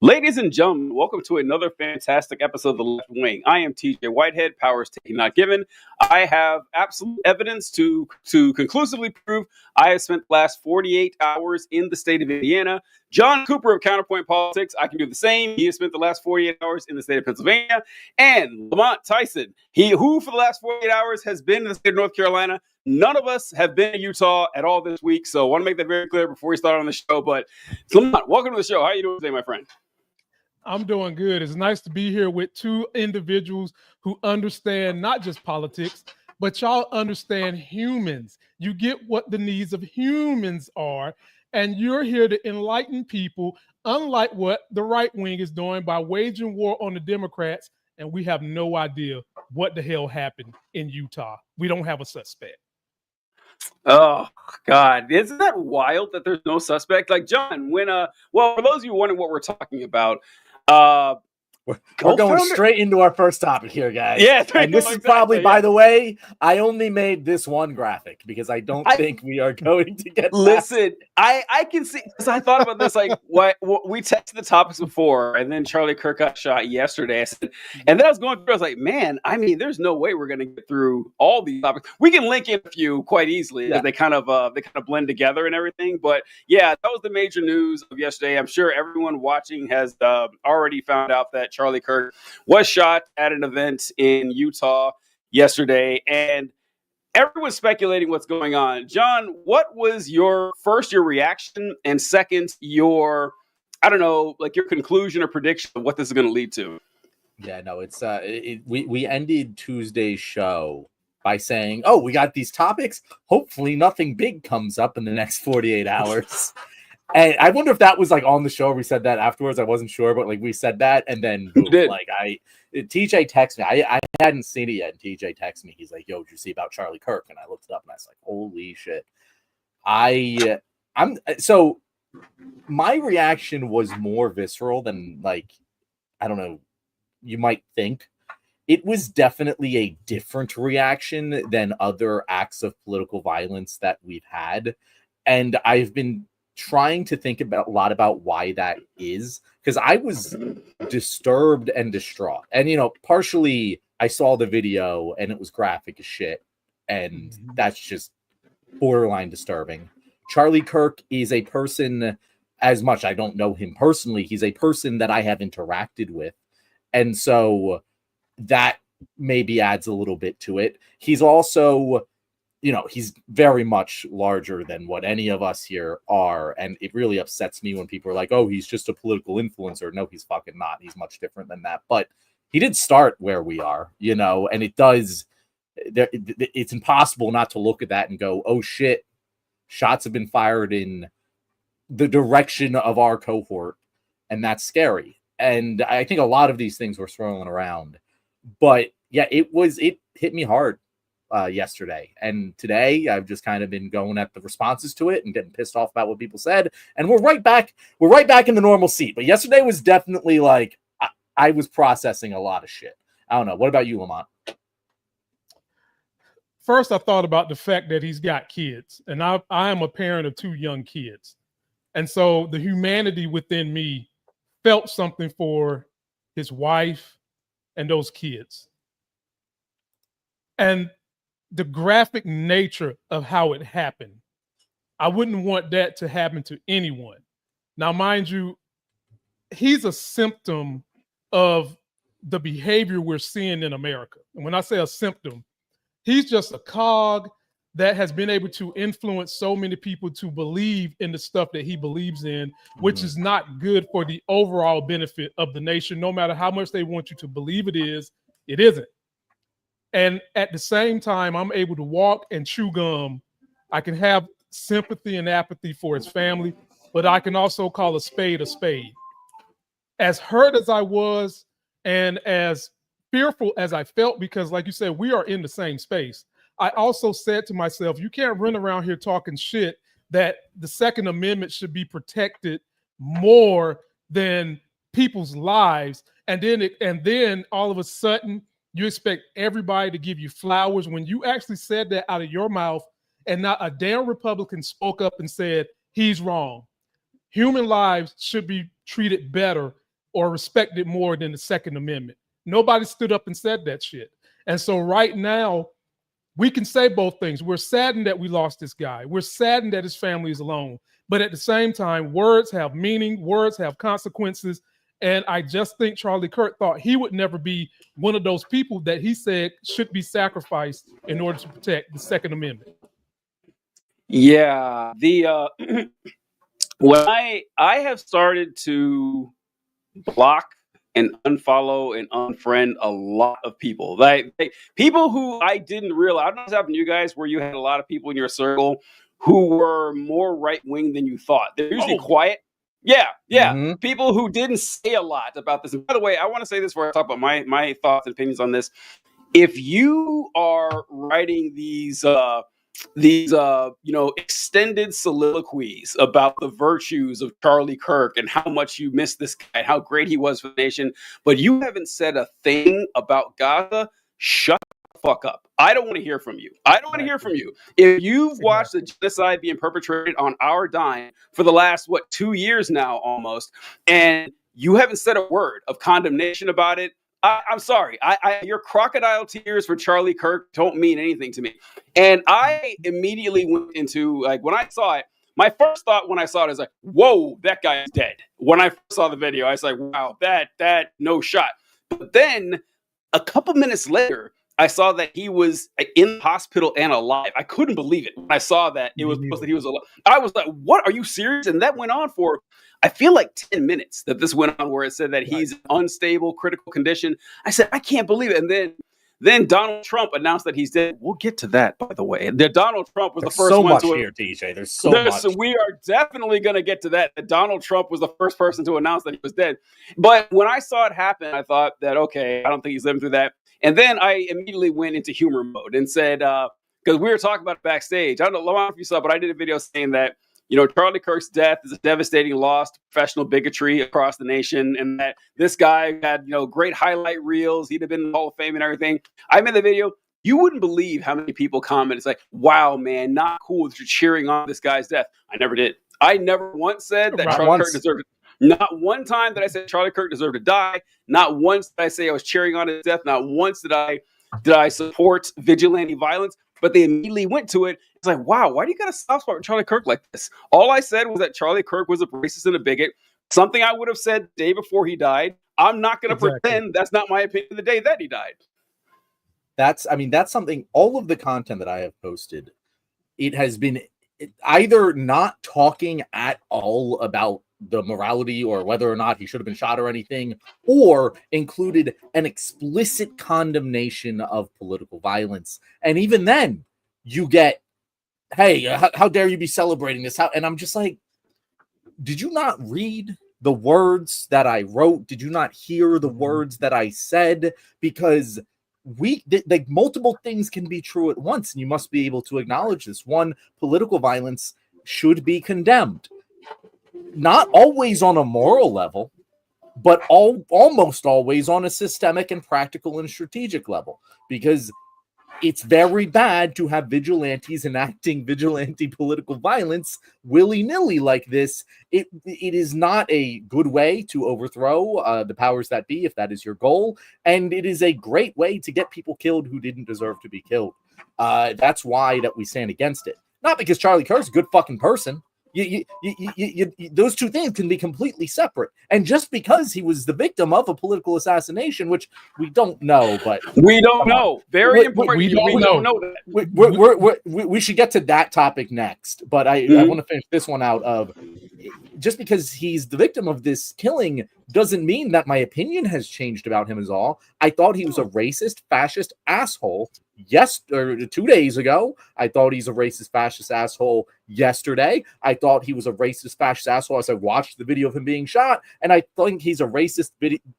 Ladies and gentlemen, welcome to another fantastic episode of The Left Wing. I am TJ Whitehead, powers taken, not given. I have absolute evidence to conclusively prove I have spent the last 48 hours in the state of Indiana. John Cooper of Counterpoint Politics, I can do the same. He has spent the last 48 hours in the state of Pennsylvania. And Lamont Tyson, who for the last 48 hours has been in the state of North Carolina. None of us have been in Utah at all this week, so I want to make that very clear before we start on the show. But Lamont, welcome to the show. How are you doing today, my friend? I'm doing good. It's nice to be here with two individuals who understand not just politics, but y'all understand humans. You get what the needs of humans are, and you're here to enlighten people, unlike what the right wing is doing by waging war on the Democrats, and we have no idea what the hell happened in Utah. We don't have a suspect. Oh, God. Isn't that wild that there's no suspect? Like, John, for those of you wondering what we're talking about, we're going straight into our first topic here, guys. Yeah, and this is probably, by the way, I only made this one graphic because I don't think we are going to get. Listen, I can see, because I thought about this, like, what we tested the topics before, and then Charlie Kirk got shot yesterday. I said, and then I was going through, I was like, man, I mean, there's no way we're going to get through all these topics. We can link in a few quite easily because they kind of blend together and everything. But yeah, that was the major news of yesterday. I'm sure everyone watching has already found out that Charlie Kirk was shot at an event in Utah yesterday, and everyone's speculating what's going on. John, what was your reaction, and second, your conclusion or prediction of what this is going to lead to? Yeah, no, it's we ended Tuesday's show by saying, "Oh, we got these topics. Hopefully, nothing big comes up in the next 48 hours." And I wonder if that was like on the show. We said that afterwards. I wasn't sure, but like we said that, and then boom, TJ texted me. I hadn't seen it yet. And TJ texted me. He's like, "Yo, did you see about Charlie Kirk?" And I looked it up, and I was like, "Holy shit!" So my reaction was more visceral than, like, I don't know, you might think. It was definitely a different reaction than other acts of political violence that we've had, and I've been trying to think a lot about why that is, because I was disturbed and distraught. And, partially I saw the video and it was graphic as shit. And that's just borderline disturbing. Charlie Kirk is a person, as much I don't know him personally, he's a person that I have interacted with. And so that maybe adds a little bit to it. He's also, he's very much larger than what any of us here are. And it really upsets me when people are like, "Oh, he's just a political influencer." No, he's fucking not. He's much different than that. But he did start where we are, and it's impossible not to look at that and go, "Oh shit, shots have been fired in the direction of our cohort." And that's scary. And I think a lot of these things were swirling around. But yeah, it hit me hard yesterday, and today I've just kind of been going at the responses to it and getting pissed off about what people said, and we're right back in the normal seat. But yesterday was definitely like I was processing a lot of shit. I don't know. What about you, Lamont? First, I thought about the fact that he's got kids, and I am a parent of two young kids, and so the humanity within me felt something for his wife and those kids, and the graphic nature of how it happened. I wouldn't want that to happen to anyone. Now, mind you, he's a symptom of the behavior we're seeing in America. And when I say a symptom, he's just a cog that has been able to influence so many people to believe in the stuff that he believes in, which is not good for the overall benefit of the nation. No matter how much they want you to believe it is, it isn't. And at the same time, I'm able to walk and chew gum. I can have sympathy and apathy for his family, but I can also call a spade a spade. As hurt as I was and as fearful as I felt, because like you said, we are in the same space, I also said to myself, you can't run around here talking shit that the Second Amendment should be protected more than people's lives. And then all of a sudden, you expect everybody to give you flowers when you actually said that out of your mouth, and not a damn Republican spoke up and said, he's wrong. Human lives should be treated better or respected more than the Second Amendment. Nobody stood up and said that shit. And so right now, we can say both things. We're saddened that we lost this guy. We're saddened that his family is alone. But at the same time, words have meaning, words have consequences. And I just think Charlie Kirk thought he would never be one of those people that he said should be sacrificed in order to protect the Second Amendment. Yeah, the when I have started to block and unfollow and unfriend a lot of people, like people who I didn't realize. I don't know if this happened to you guys, where you had a lot of people in your circle who were more right wing than you thought. They're usually quiet. Yeah. Mm-hmm. People who didn't say a lot about this. And by the way, I want to say this before I talk about my thoughts and opinions on this. If you are writing these extended soliloquies about the virtues of Charlie Kirk and how much you miss this guy and how great he was for the nation, but you haven't said a thing about Gaza, shut the fuck up. I don't want to hear from you. I don't want to hear from you. If you've watched the genocide being perpetrated on our dime for the last, 2 years now almost, and you haven't said a word of condemnation about it, I'm sorry. Your crocodile tears for Charlie Kirk don't mean anything to me. And I immediately went into, when I saw it, my first thought when I saw it is whoa, that guy is dead. When I first saw the video, I was like, wow, that no shot. But then a couple minutes later, I saw that he was in the hospital and alive. I couldn't believe it when I saw that it was posted he was alive. I was like, what? Are you serious? And that went on for, I feel like 10 minutes that this went on, where it said that he's in unstable, critical condition. I said, I can't believe it. And then Donald Trump announced that he's dead. We'll get to that, by the way. Donald Trump was the first one to here, DJ. There's so much. So we are definitely going to get to that. That Donald Trump was the first person to announce that he was dead. But when I saw it happen, I thought that, okay, I don't think he's living through that. And then I immediately went into humor mode and said, because we were talking about it backstage. I don't know if you saw, but I did a video saying that, Charlie Kirk's death is a devastating loss to professional bigotry across the nation, and that this guy had, great highlight reels. He'd have been in the Hall of Fame and everything. I made the video. You wouldn't believe how many people comment. It's like, wow, man, not cool that you're cheering on this guy's death. I never did. I never once said that Charlie Kirk deserved it. Not one time did I say Charlie Kirk deserved to die. Not once did I say I was cheering on his death. Not once did I support vigilante violence. But they immediately went to it. It's like, wow, why do you got a soft spot with Charlie Kirk like this? All I said was that Charlie Kirk was a racist and a bigot. Something I would have said the day before he died. I'm not going to pretend that's not my opinion the day that he died. That's something, all of the content that I have posted, it has been either not talking at all about the morality or whether or not he should have been shot or anything, or included an explicit condemnation of political violence. And even then you get, hey, how dare you be celebrating this? And I'm just like, did you not read the words that I wrote? Did you not hear the words that I said? Because multiple things can be true at once, and you must be able to acknowledge this. One, political violence should be condemned. Not always on a moral level, but almost always on a systemic and practical and strategic level, because it's very bad to have vigilantes enacting vigilante political violence willy-nilly like this. It is not a good way to overthrow the powers that be, if that is your goal, and it is a great way to get people killed who didn't deserve to be killed. That's why that we stand against it. Not because Charlie Kirk's a good fucking person. Those two things can be completely separate. And just because he was the victim of a political assassination, which we don't know, but we don't know. Very important. We don't know that. We should get to that topic next. But I want to finish this one out of, just because he's the victim of this killing doesn't mean that my opinion has changed about him at all. I thought he was a racist, fascist asshole 2 days ago. I thought he's a racist, fascist asshole yesterday. I thought he was a racist, fascist asshole as I watched the video of him being shot. And I think he's a racist,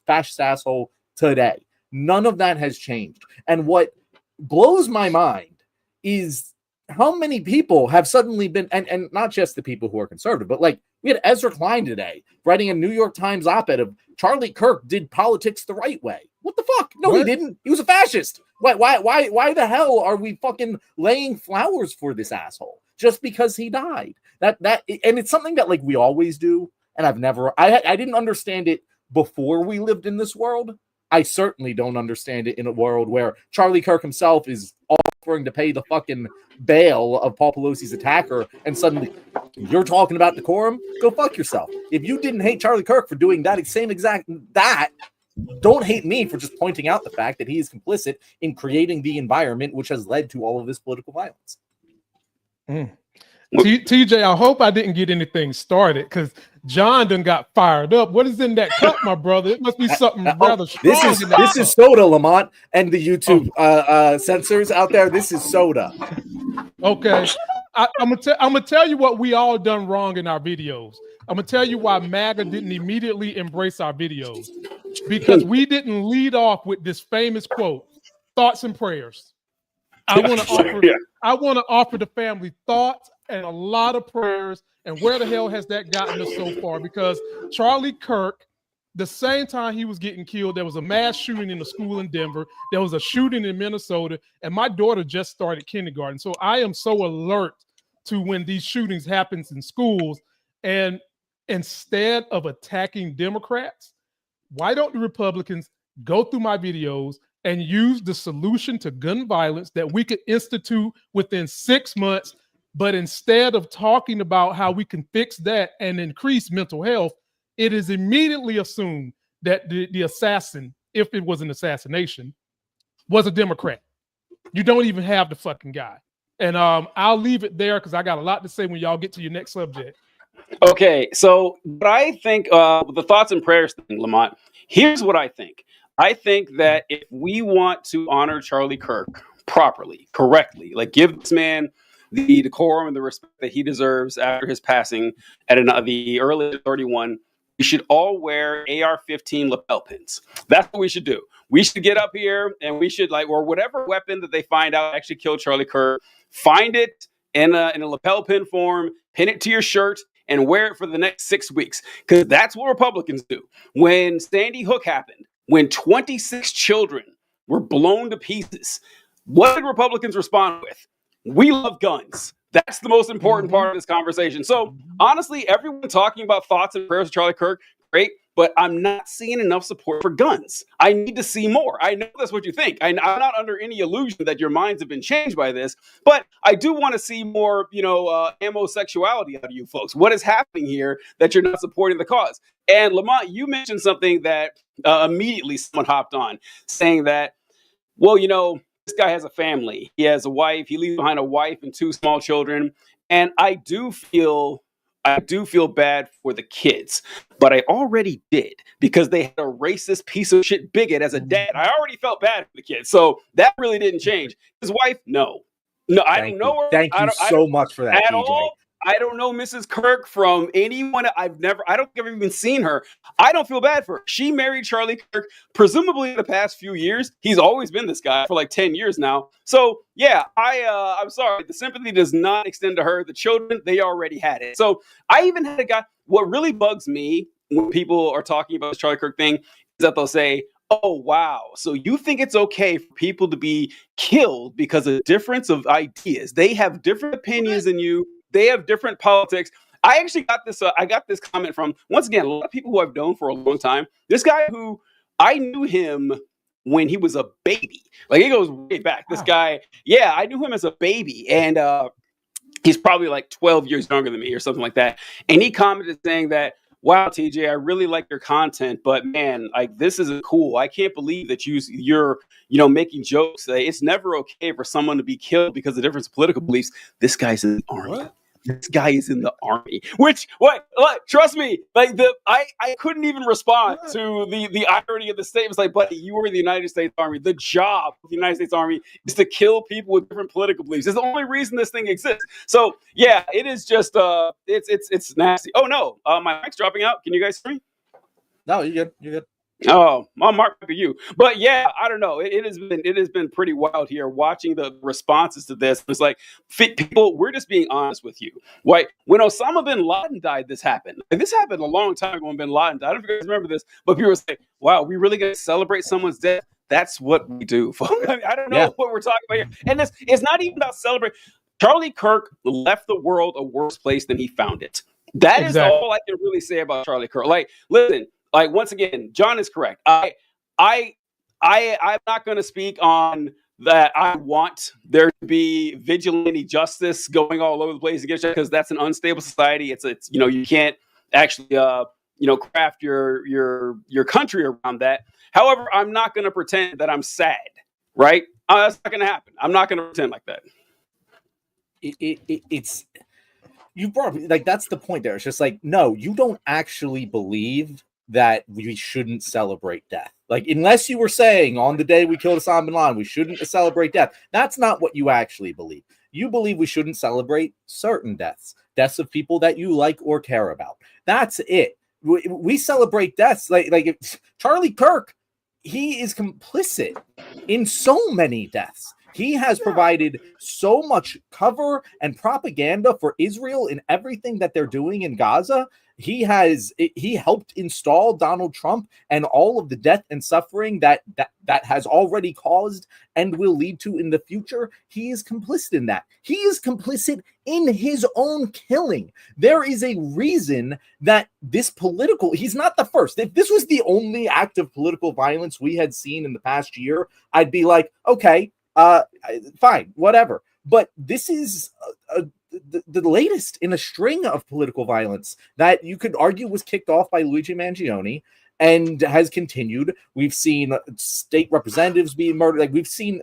fascist asshole today. None of that has changed. And what blows my mind is how many people have suddenly been, and not just the people who are conservative, but like we had Ezra Klein today writing a New York Times op-ed of Charlie Kirk did politics the right way. What the fuck? No, He didn't. He was a fascist. Why the hell are we fucking laying flowers for this asshole just because he died? And it's something that like we always do. And I didn't understand it before we lived in this world. I certainly don't understand it in a world where Charlie Kirk himself is offering to pay the fucking bail of Paul Pelosi's attacker, and suddenly you're talking about decorum. Go fuck yourself. If you didn't hate Charlie Kirk for doing that same exact don't hate me for just pointing out the fact that he is complicit in creating the environment which has led to all of this political violence. TJ, I hope I didn't get anything started because John done got fired up. What is in that cup, my brother? It must be something rather strong. This is soda, Lamont, and the YouTube censors out there. This is soda. Okay, I'm gonna tell you what we all done wrong in our videos. I'm gonna tell you why MAGA didn't immediately embrace our videos, because we didn't lead off with this famous quote: "Thoughts and prayers." I want to offer the family thoughts and a lot of prayers. And where the hell has that gotten us so far? Because Charlie Kirk, the same time he was getting killed, there was a mass shooting in a school in Denver. There was a shooting in Minnesota, and my daughter just started kindergarten. So I am so alert to when these shootings happens in schools. And instead of attacking Democrats, why don't the Republicans go through my videos and use the solution to gun violence that we could institute within 6 months? But instead of talking about how we can fix that and increase mental health, it is immediately assumed that the assassin, if it was an assassination, was a Democrat. You don't even have the fucking guy. And I'll leave it there because I got a lot to say when y'all get to your next subject. Okay, so what I think, the thoughts and prayers thing, Lamont, here's what I think. I think that if we want to honor Charlie Kirk properly, correctly, like give this man the decorum and the respect that he deserves after his passing at the early 31, we should all wear AR-15 lapel pins. That's what we should do. We should get up here and we should or whatever weapon that they find out actually killed Charlie Kirk, find it in a lapel pin form, pin it to your shirt, and wear it for the next 6 weeks. Because that's what Republicans do. When Sandy Hook happened, when 26 children were blown to pieces, what did Republicans respond with? We love guns. That's the most important part of this conversation. So honestly, everyone talking about thoughts and prayers of Charlie Kirk, great, but I'm not seeing enough support for guns. I need to see more. I know that's what you think. I'm not under any illusion that your minds have been changed by this, but I do want to see more, ammo sexuality out of you folks. What is happening here that you're not supporting the cause? And Lamont, you mentioned something that immediately someone hopped on, saying that, well, this guy has a family. He has a wife. He leaves behind a wife and 2 small children. And I do feel bad for the kids, but I already did because they had a racist piece of shit bigot as a dad. I already felt bad for the kids. So that really didn't change. His wife, no, I don't know her. Thank you so much for that, at TJ. all. I don't know Mrs. Kirk from anyone. I don't think I've even seen her. I don't feel bad for her. She married Charlie Kirk, presumably in the past few years. He's always been this guy for like 10 years now. So yeah, I'm sorry. The sympathy does not extend to her. The children, they already had it. So I even had a guy, what really bugs me when people are talking about this Charlie Kirk thing is that they'll say, oh, wow. So you think it's okay for people to be killed because of difference of ideas? They have different opinions than you. They have different politics. I actually got this. I got this comment from, once again, a lot of people who I've known for a long time. This guy who I knew him when he was a baby. Like, it goes way back. This guy, yeah, I knew him as a baby. And he's probably like 12 years younger than me or something like that. And he commented saying that, wow, TJ, I really like your content, but man, like, this isn't cool. I can't believe that you're making jokes. It's never okay for someone to be killed because of different political beliefs. This guy's in the army. What? This guy is in the army. Which, trust me, like I couldn't even respond to the irony of the statement. It's like, buddy, you were in the United States Army. The job of the United States Army is to kill people with different political beliefs. It's the only reason this thing exists. So yeah, it is just it's nasty. Oh no, my mic's dropping out. Can you guys hear me? No, you're good. You're good. Oh, my mark for you. But yeah, I don't know. It has been pretty wild here watching the responses to this. It's like, people, we're just being honest with you. Right? When Osama bin Laden died, this happened. And this happened a long time ago when bin Laden died. I don't know if you guys remember this, but people say, wow, we really going to celebrate someone's death? That's what we do. I don't know what we're talking about here. And it's not even about celebrating. Charlie Kirk left the world a worse place than he found it. That is all I can really say about Charlie Kirk. Like, listen, like once again, John is correct. I'm not going to speak on that. I want there to be vigilante justice going all over the place against that, because that's an unstable society. It's you can't actually craft your country around that. However, I'm not going to pretend that I'm sad, right? That's not going to happen. I'm not going to pretend like that. It's you brought like that's the point there. It's just like, no, you don't actually believe that we shouldn't celebrate death. Like, unless you were saying on the day we killed Osama bin Laden, we shouldn't celebrate death. That's not what you actually believe. You believe we shouldn't celebrate certain deaths of people that you like or care about. That's it. We celebrate deaths like Charlie Kirk. He is complicit in so many deaths. He has provided so much cover and propaganda for Israel in everything that they're doing in Gaza. He helped install Donald Trump and all of the death and suffering that has already caused and will lead to in the future. He is complicit in that. He is complicit in his own killing. There is a reason that he's not the first. If this was the only act of political violence we had seen in the past year, I'd be like, okay, fine, whatever. But this is the latest in a string of political violence that you could argue was kicked off by Luigi Mangione and has continued. We've seen state representatives being murdered. Like we've seen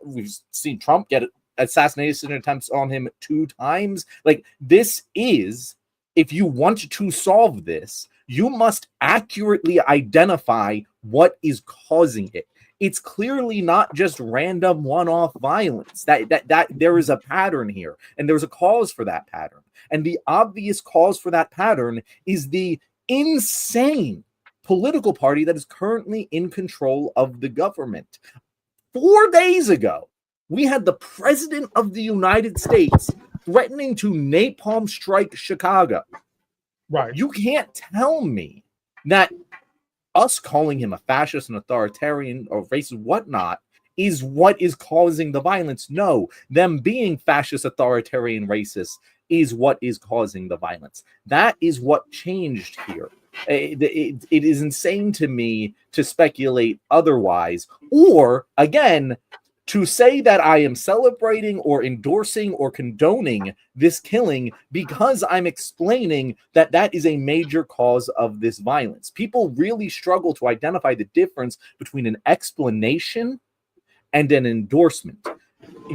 Trump get assassination attempts on him 2 times. Like, this is, if you want to solve this, you must accurately identify what is causing it. It's clearly not just random one-off violence. That there is a pattern here, and there's a cause for that pattern. And the obvious cause for that pattern is the insane political party that is currently in control of the government. 4 days ago, we had the President of the United States threatening to napalm strike Chicago. Right. You can't tell me that us calling him a fascist and authoritarian or racist, whatnot, is what is causing the violence. No, them being fascist, authoritarian, racist is what is causing the violence. That is what changed here. It is insane to me to speculate otherwise, or again, to say that I am celebrating or endorsing or condoning this killing because I'm explaining that that is a major cause of this violence. People really struggle to identify the difference between an explanation and an endorsement.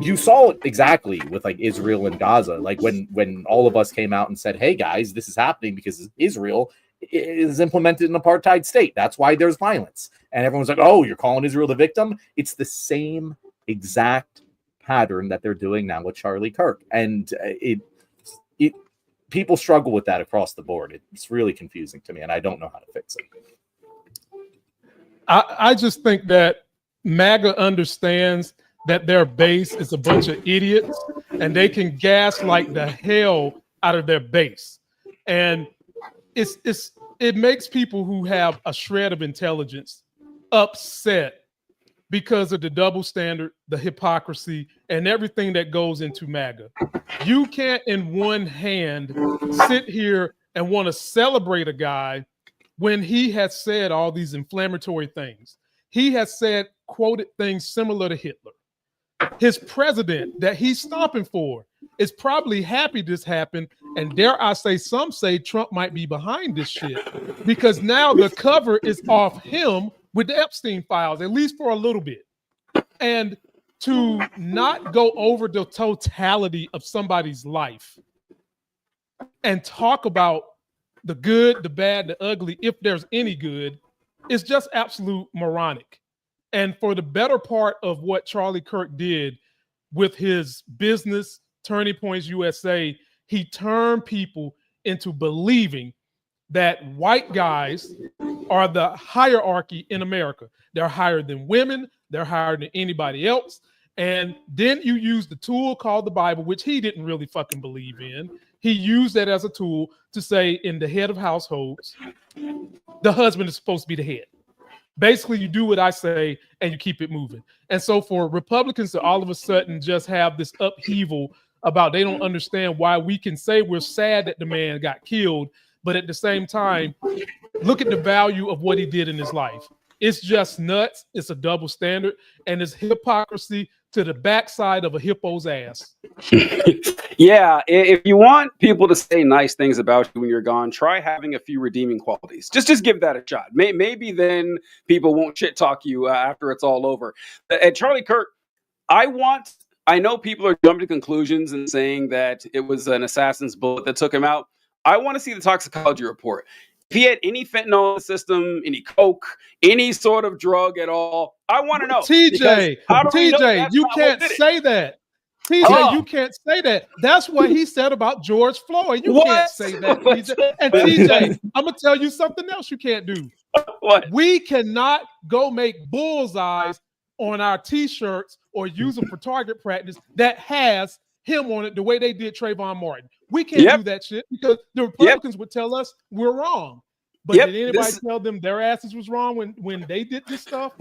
You saw it exactly with like Israel and Gaza. Like when all of us came out and said, hey guys, this is happening because Israel is implemented an apartheid state. That's why there's violence. And everyone's like, oh, you're calling Israel the victim? It's the same exact pattern that they're doing now with Charlie Kirk. And people struggle with that across the board. It's really confusing to me, and I don't know how to fix it. I just think that MAGA understands that their base is a bunch of idiots, and they can gaslight the hell out of their base. And it makes people who have a shred of intelligence upset because of the double standard, the hypocrisy, and everything that goes into MAGA. You can't, in one hand, sit here and want to celebrate a guy when he has said all these inflammatory things. He has said, quoted things similar to Hitler. His president that he's stomping for is probably happy this happened, and dare I say, some say Trump might be behind this shit, because now the cover is off him with the Epstein files, at least for a little bit. And to not go over the totality of somebody's life and talk about the good, the bad, the ugly, if there's any good, is just absolute moronic. And for the better part of what Charlie Kirk did with his business, Turning Points USA, he turned people into believing that white guys are the hierarchy in America. They're higher than women. They're higher than anybody else. And then you use the tool called the Bible, which he didn't really fucking believe in. He used that as a tool to say in the head of households, the husband is supposed to be the head. Basically, you do what I say and you keep it moving. And so for Republicans to all of a sudden just have this upheaval about they don't understand why we can say we're sad that the man got killed, But at the same time, look at the value of what he did in his life. It's just nuts. It's a double standard, and it's hypocrisy to the backside of a hippo's ass. Yeah, if you want people to say nice things about you when you're gone, try having a few redeeming qualities. Just give that a shot. Maybe then people won't shit talk you after it's all over. And Charlie Kirk, I know people are jumping to conclusions and saying that it was an assassin's bullet that took him out. I want to see the toxicology report. If he had any fentanyl in the system, any coke, any sort of drug at all, I want to know. TJ, you can't say that. TJ, you can't say that. That's what he said about George Floyd. You can't say that, TJ. And TJ, I'm going to tell you something else you can't do. What? We cannot go make bullseyes on our T-shirts or use them for target practice that has him on it the way they did Trayvon Martin. We can't do that shit because the Republicans would tell us we're wrong. But did anybody tell them their asses was wrong when they did this stuff?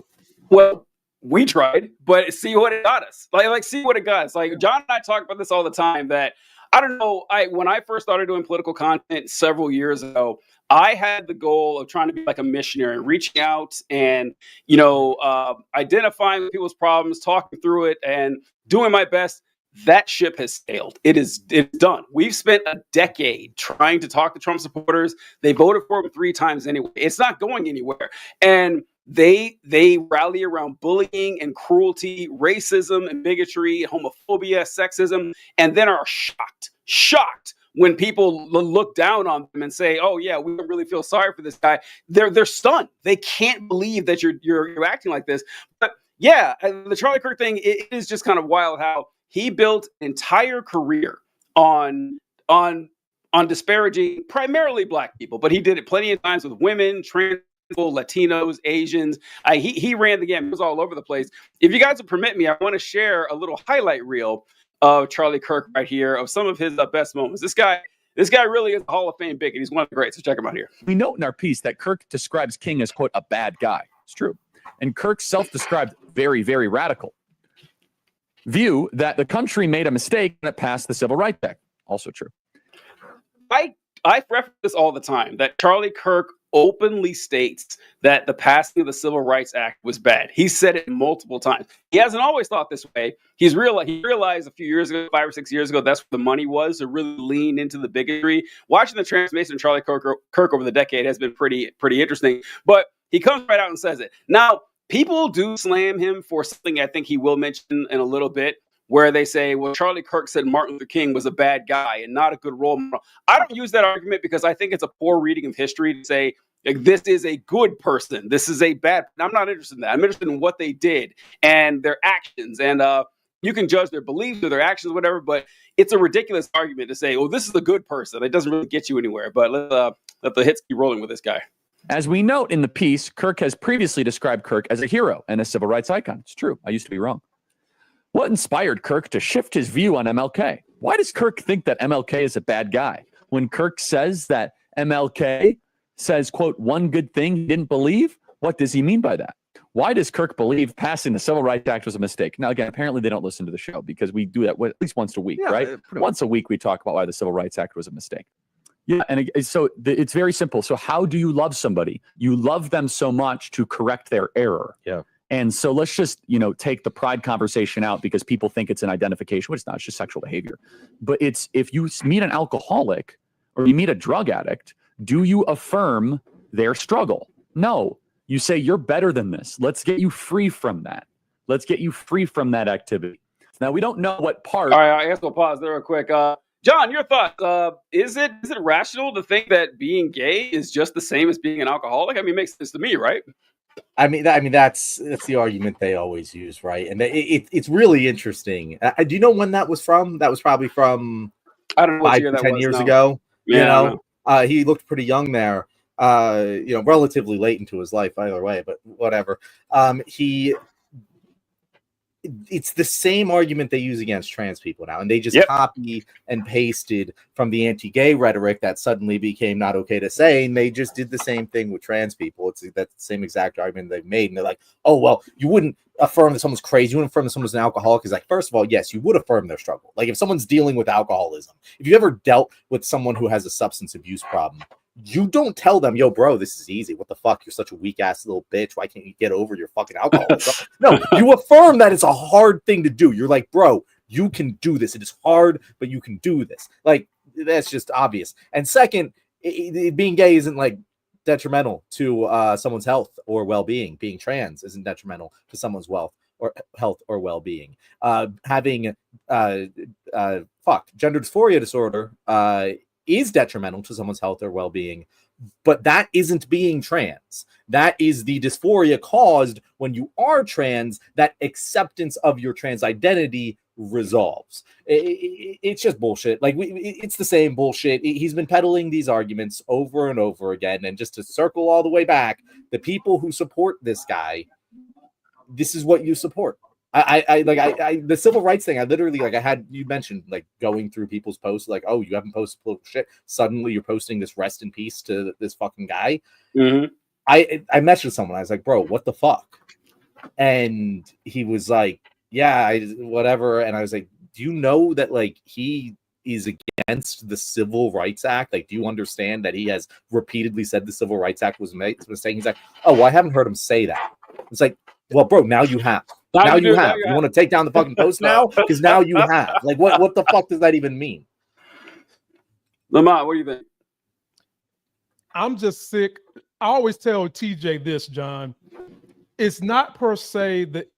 Well, we tried, but see what it got us. Like see what it got us. Like John and I talk about this all the time that I don't know. When I first started doing political content several years ago, I had the goal of trying to be like a missionary, reaching out and, identifying people's problems, talking through it and doing my best. That ship has sailed. It's done. We've spent a decade trying to talk to Trump supporters. They voted for him 3 times anyway. It's not going anywhere. And they rally around bullying and cruelty, racism and bigotry, homophobia, sexism, and then are shocked when people look down on them and say, "Oh yeah, we don't really feel sorry for this guy." They're stunned. They can't believe that you're acting like this. But yeah, the Charlie Kirk thing, it is just kind of wild how he built an entire career on disparaging primarily Black people, but he did it plenty of times with women, trans people, Latinos, Asians. He ran the game. It was all over the place. If you guys will permit me, I want to share a little highlight reel of Charlie Kirk right here of some of his best moments. This guy really is a Hall of Fame bigot. He's one of the greats. So check him out here. We note in our piece that Kirk describes King as, quote, a bad guy. It's true. And Kirk self-described very, very radical view that the country made a mistake when it passed the Civil Rights Act. Also true. I reference this all the time, that Charlie Kirk openly states that the passing of the Civil Rights Act was bad. He said it multiple times. He hasn't always thought this way. He realized a few years ago, 5 or 6 years ago, that's where the money was, to really lean into the bigotry. Watching the transformation of Charlie Kirk over the decade has been pretty interesting. But he comes right out and says it. Now, people do slam him for something I think he will mention in a little bit, where they say, well, Charlie Kirk said Martin Luther King was a bad guy and not a good role model. I don't use that argument because I think it's a poor reading of history to say, like, this is a good person. This is a bad. I'm not interested in that. I'm interested in what they did and their actions. And you can judge their beliefs or their actions, whatever, but it's a ridiculous argument to say, well, this is a good person. It doesn't really get you anywhere. But let the hits keep rolling with this guy. As we note in the piece, Kirk has previously described Kirk as a hero and a civil rights icon. It's true. I used to be wrong. What inspired Kirk to shift his view on MLK? Why does Kirk think that MLK is a bad guy? When Kirk says that MLK says, quote, one good thing he didn't believe, what does he mean by that? Why does Kirk believe passing the Civil Rights Act was a mistake? Now, again, apparently they don't listen to the show because we do that at least once a week, right? Once a week we talk about why the Civil Rights Act was a mistake. Yeah, and so it's very simple. So how do you love somebody? You love them so much to correct their error. Yeah. And so let's just, take the pride conversation out because people think it's an identification, which it's not. It's just sexual behavior. But it's, if you meet an alcoholic or you meet a drug addict, do you affirm their struggle? No. You say, you're better than this. Let's get you free from that. Let's get you free from that activity. Now, we don't know what part. All right, I guess we'll pause there real quick. John, your thoughts? Is it rational to think that being gay is just the same as being an alcoholic? I mean, it makes sense to me, right? I mean, that's the argument they always use, right? And it's really interesting. Do you know when that was from? That was probably from I don't know 5 to 10 years ago. Yeah, he looked pretty young there. Relatively late into his life, either way. But whatever. It's the same argument they use against trans people now, and they just copy and pasted from the anti-gay rhetoric that suddenly became not okay to say, and they just did the same thing with trans people. That's the same exact argument they've made, and they're like, oh, well, you wouldn't affirm that someone's crazy, you wouldn't affirm that someone's an alcoholic. It's like, first of all, yes, you would affirm their struggle. Like, if someone's dealing with alcoholism, if you ever dealt with someone who has a substance abuse problem, you don't tell them, yo, bro, this is easy. What the fuck? You're such a weak ass little bitch. Why can't you get over your fucking alcoholism? No, you affirm that it's a hard thing to do. You're like, bro, you can do this. It is hard, but you can do this. Like, that's just obvious. And second, being gay isn't like detrimental to someone's health or well-being. Being trans isn't detrimental to someone's health or well-being. Having gender dysphoria disorder is detrimental to someone's health or well-being, but that isn't being trans. That is the dysphoria caused when you are trans. That acceptance of your trans identity resolves. It's just bullshit. Like, it's the same bullshit. He's been peddling these arguments over and over again. And just to circle all the way back, the people who support this guy, this is what you support. The civil rights thing, I literally, like, I had you mentioned, like, going through people's posts, like, oh, you haven't posted political shit. Suddenly you're posting this rest in peace to this fucking guy. Mm-hmm. I messaged someone. I was like, bro, what the fuck? And he was like, yeah, whatever. And I was like, do you know that, like, he is against the Civil Rights Act? Like, do you understand that he has repeatedly said the Civil Rights Act was a mistake? He's like, oh, well, I haven't heard him say that. It's like, well, bro, now you have. Now you have. You want to take down the fucking post now? Because now you have. Like, what the fuck does that even mean? Lamont, what do you think? I'm just sick. I always tell TJ this, John. It's not per se that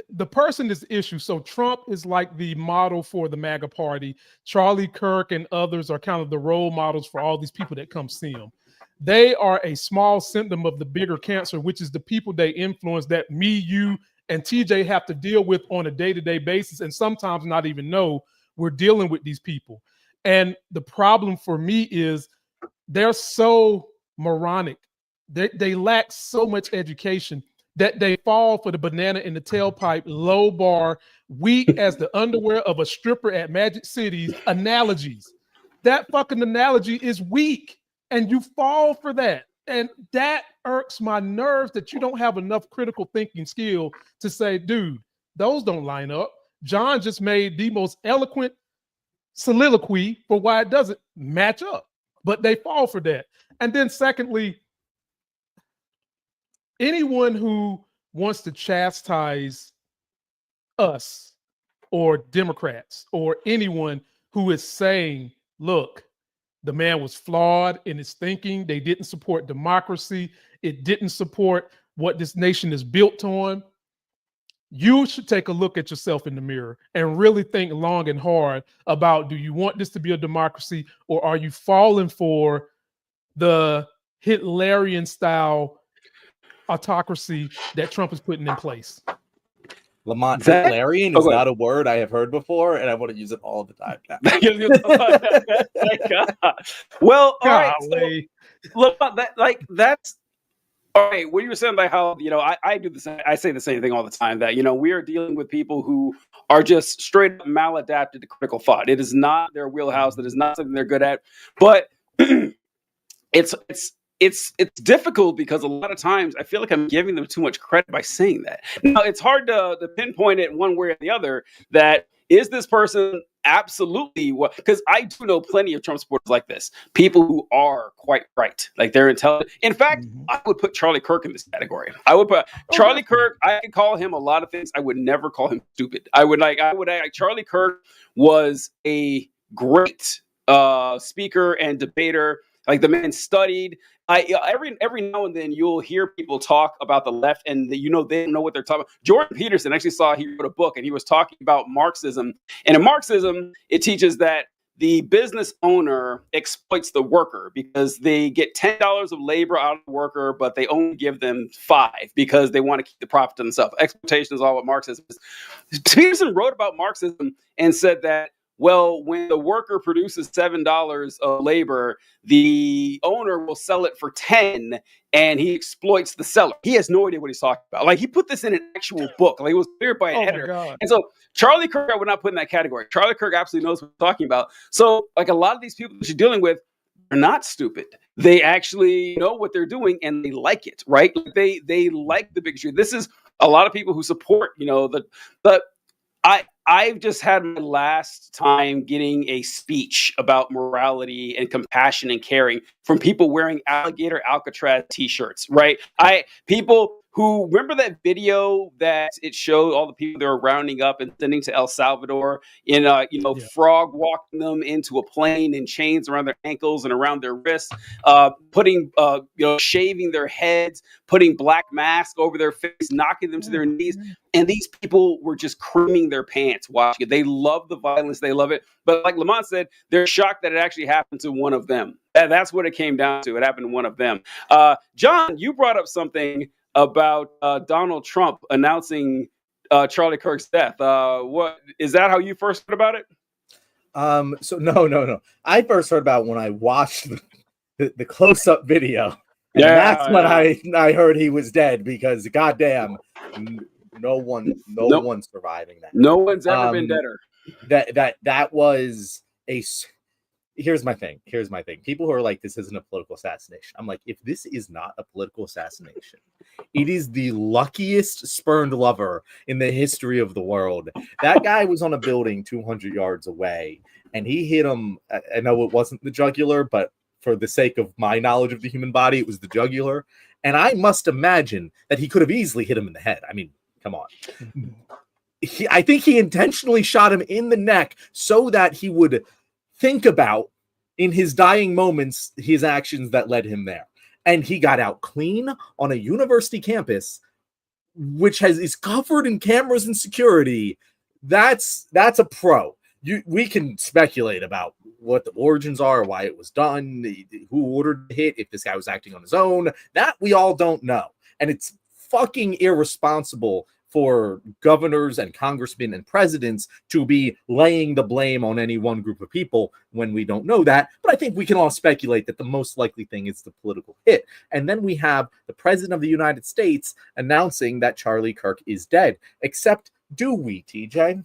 the person is the issue. So Trump is like the model for the MAGA party. Charlie Kirk and others are kind of the role models for all these people that come see him. They are a small symptom of the bigger cancer, which is the people they influence that me, you, and TJ have to deal with on a day-to-day basis, and sometimes not even know we're dealing with these people. And the problem for me is they're so moronic. They lack so much education that they fall for the banana in the tailpipe, low bar, weak as the underwear of a stripper at Magic City's analogies. That fucking analogy is weak, and you fall for that. And that irks my nerves that you don't have enough critical thinking skill to say, dude, those don't line up. John just made the most eloquent soliloquy for why it doesn't match up, but they fall for that. And then secondly, anyone who wants to chastise us or Democrats or anyone who is saying, look, the man was flawed in his thinking. They didn't support democracy. It didn't support what this nation is built on. You should take a look at yourself in the mirror and really think long and hard about, do you want this to be a democracy, or are you falling for the Hitlerian style autocracy that Trump is putting in place? Lamont, Hitlerian is not a word I have heard before, and I want to use it all the time now. Well, all right. So, look, that's all right. What you were saying about how, I do the same. I say the same thing all the time, that, we are dealing with people who are just straight up maladapted to critical thought. It is not their wheelhouse. That is not something they're good at. But it's difficult because a lot of times I feel like I'm giving them too much credit by saying that. Now, it's hard to pinpoint it one way or the other. That is this person absolutely what? Because I do know plenty of Trump supporters like this. People who are quite right, like they're intelligent. In fact, I would put Charlie Kirk in this category. I would put Charlie Kirk. I could call him a lot of things. I would never call him stupid. I would Charlie Kirk was a great speaker and debater. Like, the man studied. Every now and then you'll hear people talk about the left, and they don't know what they're talking about. Jordan Peterson he wrote a book, and he was talking about Marxism. And in Marxism, it teaches that the business owner exploits the worker because they get $10 of labor out of the worker, but they only give them $5 because they want to keep the profit to themselves. Exploitation is all what Marxism is. Peterson wrote about Marxism and said that, well, when the worker produces $7 of labor, the owner will sell it for 10, and he exploits the seller. He has no idea what he's talking about. Like, he put this in an actual book. Like, it was cleared by an editor. And so Charlie Kirk, I would not put in that category. Charlie Kirk absolutely knows what he's talking about. So, like, a lot of these people that you're dealing with are not stupid. They actually know what they're doing, and they like it, right? They like the bigotry. This is a lot of people who support, I've just had my last time getting a speech about morality and compassion and caring from people wearing alligator Alcatraz t-shirts, right? People who remember that video that it showed all the people they were rounding up and sending to El Salvador in frog walking them into a plane in chains around their ankles and around their wrists, putting shaving their heads, putting black masks over their face, knocking them to their knees. And these people were just creaming their pants watching it. They love the violence. They love it. But like Lamont said, they're shocked that it actually happened to one of them. That's what it came down to. It happened to one of them. John, you brought up something about Donald Trump announcing Charlie Kirk's death. What is that? How you first heard about it? So no. I first heard about it when I watched the close-up video. And that's when I heard he was dead, because goddamn, no one's surviving that. No one's ever been deader. That was a. Here's my thing. People who are like, this isn't a political assassination. I'm like, if this is not a political assassination, it is the luckiest spurned lover in the history of the world. That guy was on a building 200 yards away, and he hit him. I know it wasn't the jugular, but for the sake of my knowledge of the human body, it was the jugular. And I must imagine that he could have easily hit him in the head. I mean, come on. I think he intentionally shot him in the neck so that he would think about, in his dying moments, his actions that led him there. And he got out clean on a university campus, which is covered in cameras and security. That's a pro. We can speculate about what the origins are, why it was done, who ordered the hit, if this guy was acting on his own. That we all don't know. And it's fucking irresponsible for governors and congressmen and presidents to be laying the blame on any one group of people when we don't know that. But I think we can all speculate that the most likely thing is the political hit. And then we have the president of the United States announcing that Charlie Kirk is dead. Except, do we, TJ?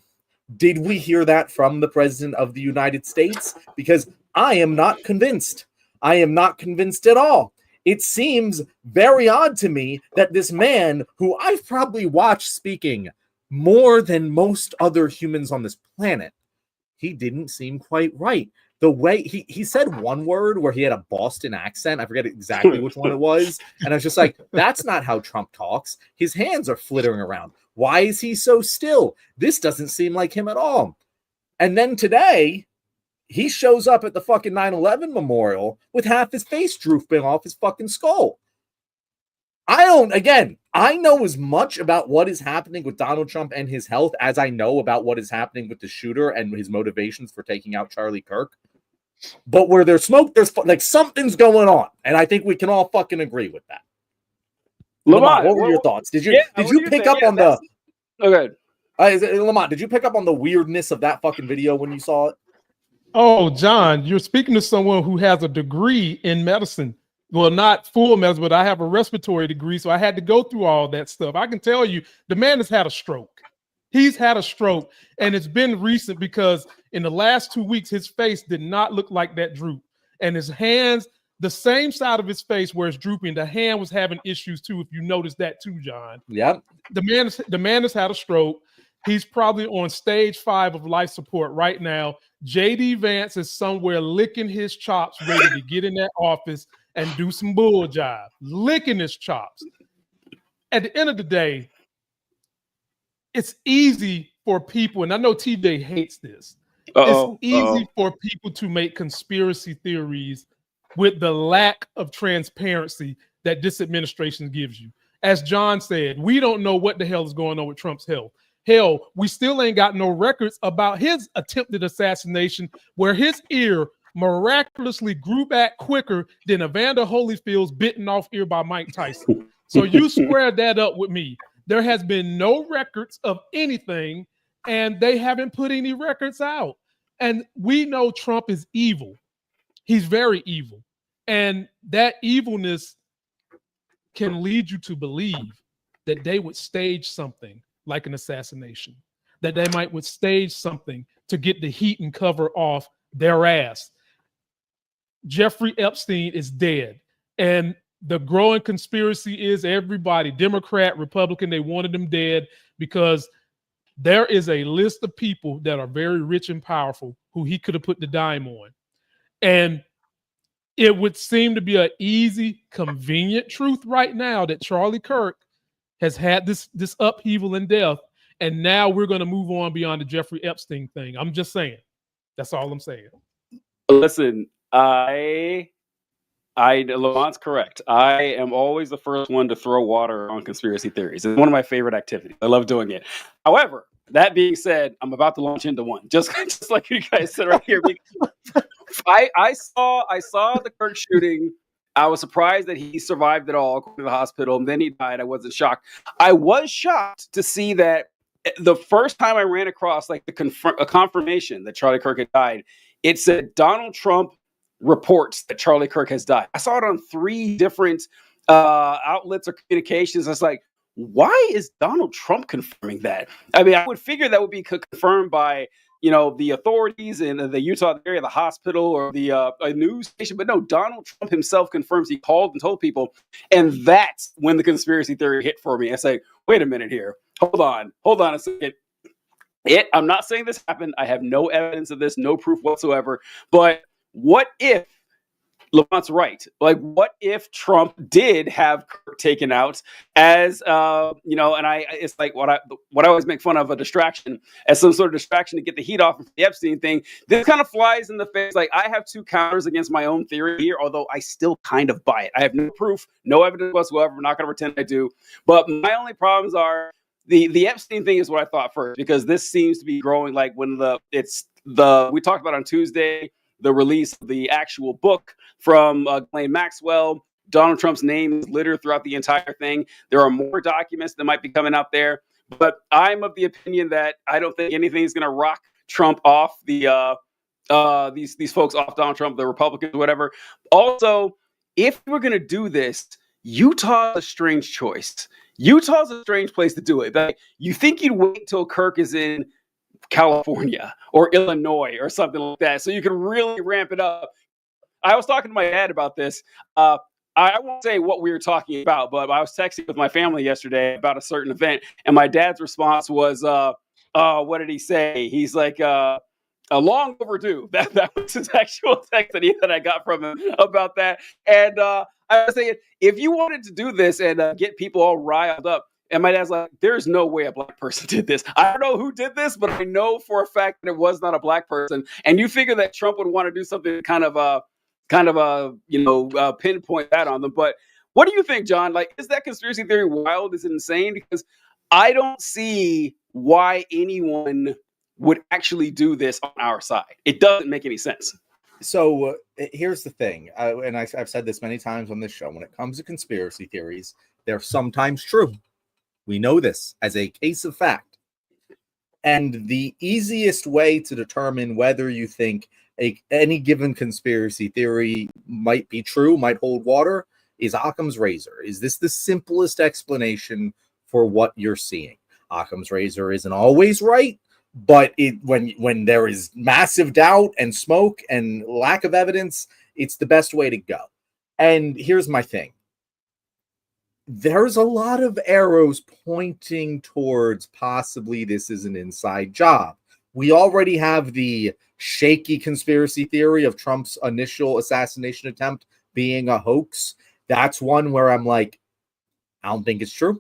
Did we hear that from the president of the United States? Because I am not convinced. I am not convinced at all. It seems very odd to me that this man, who I've probably watched speaking more than most other humans on this planet, he didn't seem quite right. The way he said one word where he had a Boston accent, I forget exactly which one it was, and I was just like, that's not how Trump talks. His hands are flittering around. Why is he so still? This doesn't seem like him at all. And then today, he shows up at the fucking 9/11 memorial with half his face drooping off his fucking skull. I know as much about what is happening with Donald Trump and his health as I know about what is happening with the shooter and his motivations for taking out Charlie Kirk. But where there's smoke, there's like something's going on. And I think we can all fucking agree with that. Lamont, what were your thoughts? Did you pick up on the... Okay. Lamont, did you pick up on the weirdness of that fucking video when you saw it? Oh, John, you're speaking to someone who has a degree in medicine. Well, not full medicine, but I have a respiratory degree, so I had to go through all that stuff. I can tell you, the man has had a stroke. He's had a stroke, and it's been recent because in the last 2 weeks, his face did not look like that droop. And his hands, the same side of his face where it's drooping, the hand was having issues too, if you noticed that too, John. Yep. The man has had a stroke. He's probably on stage 5 of life support right now. JD Vance is somewhere licking his chops, ready to get in that office and do some bull jive, licking his chops. At the end of the day, it's easy for people, and I know TJ hates this. It's easy for people to make conspiracy theories with the lack of transparency that this administration gives you. As John said, we don't know what the hell is going on with Trump's health. Hell, we still ain't got no records about his attempted assassination, where his ear miraculously grew back quicker than Evander Holyfield's bitten off ear by Mike Tyson. So you square that up with me. There has been no records of anything, and they haven't put any records out. And we know Trump is evil. He's very evil. And that evilness can lead you to believe that they would stage something like an assassination, that they would stage something to get the heat and cover off their ass. Jeffrey Epstein is dead. And the growing conspiracy is everybody, Democrat, Republican, they wanted him dead because there is a list of people that are very rich and powerful who he could have put the dime on. And it would seem to be an easy, convenient truth right now that Charlie Kirk has had this upheaval and death, and now we're going to move on beyond the Jeffrey Epstein thing. I'm just saying. That's all I'm saying. Listen, Lamont correct. I am always the first one to throw water on conspiracy theories. It's one of my favorite activities. I love doing it. However, that being said, I'm about to launch into one. Just like you guys said right here. I saw the Kirk shooting. I was surprised that he survived it all, according to the hospital, and then he died. I wasn't shocked. I was shocked to see that the first time I ran across like a confirmation that Charlie Kirk had died, it said Donald Trump reports that Charlie Kirk has died. I saw it on 3 different outlets or communications. I was like, why is Donald Trump confirming that? I mean, I would figure that would be confirmed by, the authorities in the Utah area, the hospital, or the a news station. But no, Donald Trump himself confirms he called and told people. And that's when the conspiracy theory hit for me. I say, wait a minute here. Hold on a second. I'm not saying this happened. I have no evidence of this, no proof whatsoever. But what if Lamont's right? Like, what if Trump did have Kirk taken out as, it's like what I always make fun of, a distraction, as some sort of distraction to get the heat off of the Epstein thing. This kind of flies in the face. Like, I have 2 counters against my own theory here, although I still kind of buy it. I have no proof, no evidence whatsoever. I'm not going to pretend I do. But my only problems are the Epstein thing is what I thought first, because this seems to be growing. Like when we talked about on Tuesday, the release of the actual book from Ghislaine Maxwell. Donald Trump's name is littered throughout the entire thing. There are more documents that might be coming out there, but I'm of the opinion that I don't think anything is going to rock Trump off these folks off Donald Trump, the Republicans, whatever. Also, if we're going to do this, Utah's a strange choice. Utah's a strange place to do it. Like, you think you'd wait till Kirk is in California or Illinois or something like that, so you can really ramp it up. I was talking to my dad about this. I won't say what we were talking about, but I was texting with my family yesterday about a certain event, and my dad's response was, what did he say? He's like, a long overdue. That was his actual text that I got from him about that. And I was saying, if you wanted to do this and get people all riled up, and my dad's like, there's no way a black person did this. I don't know who did this, but I know for a fact that it was not a black person. And you figure that Trump would want to do something kind of pinpoint that on them. But what do you think, John? Like, is that conspiracy theory wild? Is it insane? Because I don't see why anyone would actually do this on our side. It doesn't make any sense. So here's the thing, and I've said this many times on this show. When it comes to conspiracy theories, they're sometimes true. We know this as a case of fact. And the easiest way to determine whether you think any given conspiracy theory might be true, might hold water, is Occam's razor. Is this the simplest explanation for what you're seeing? Occam's razor isn't always right, but when there is massive doubt and smoke and lack of evidence, it's the best way to go. And here's my thing. There's a lot of arrows pointing towards possibly this is an inside job. We already have the shaky conspiracy theory of Trump's initial assassination attempt being a hoax. That's one where I'm like, I don't think it's true.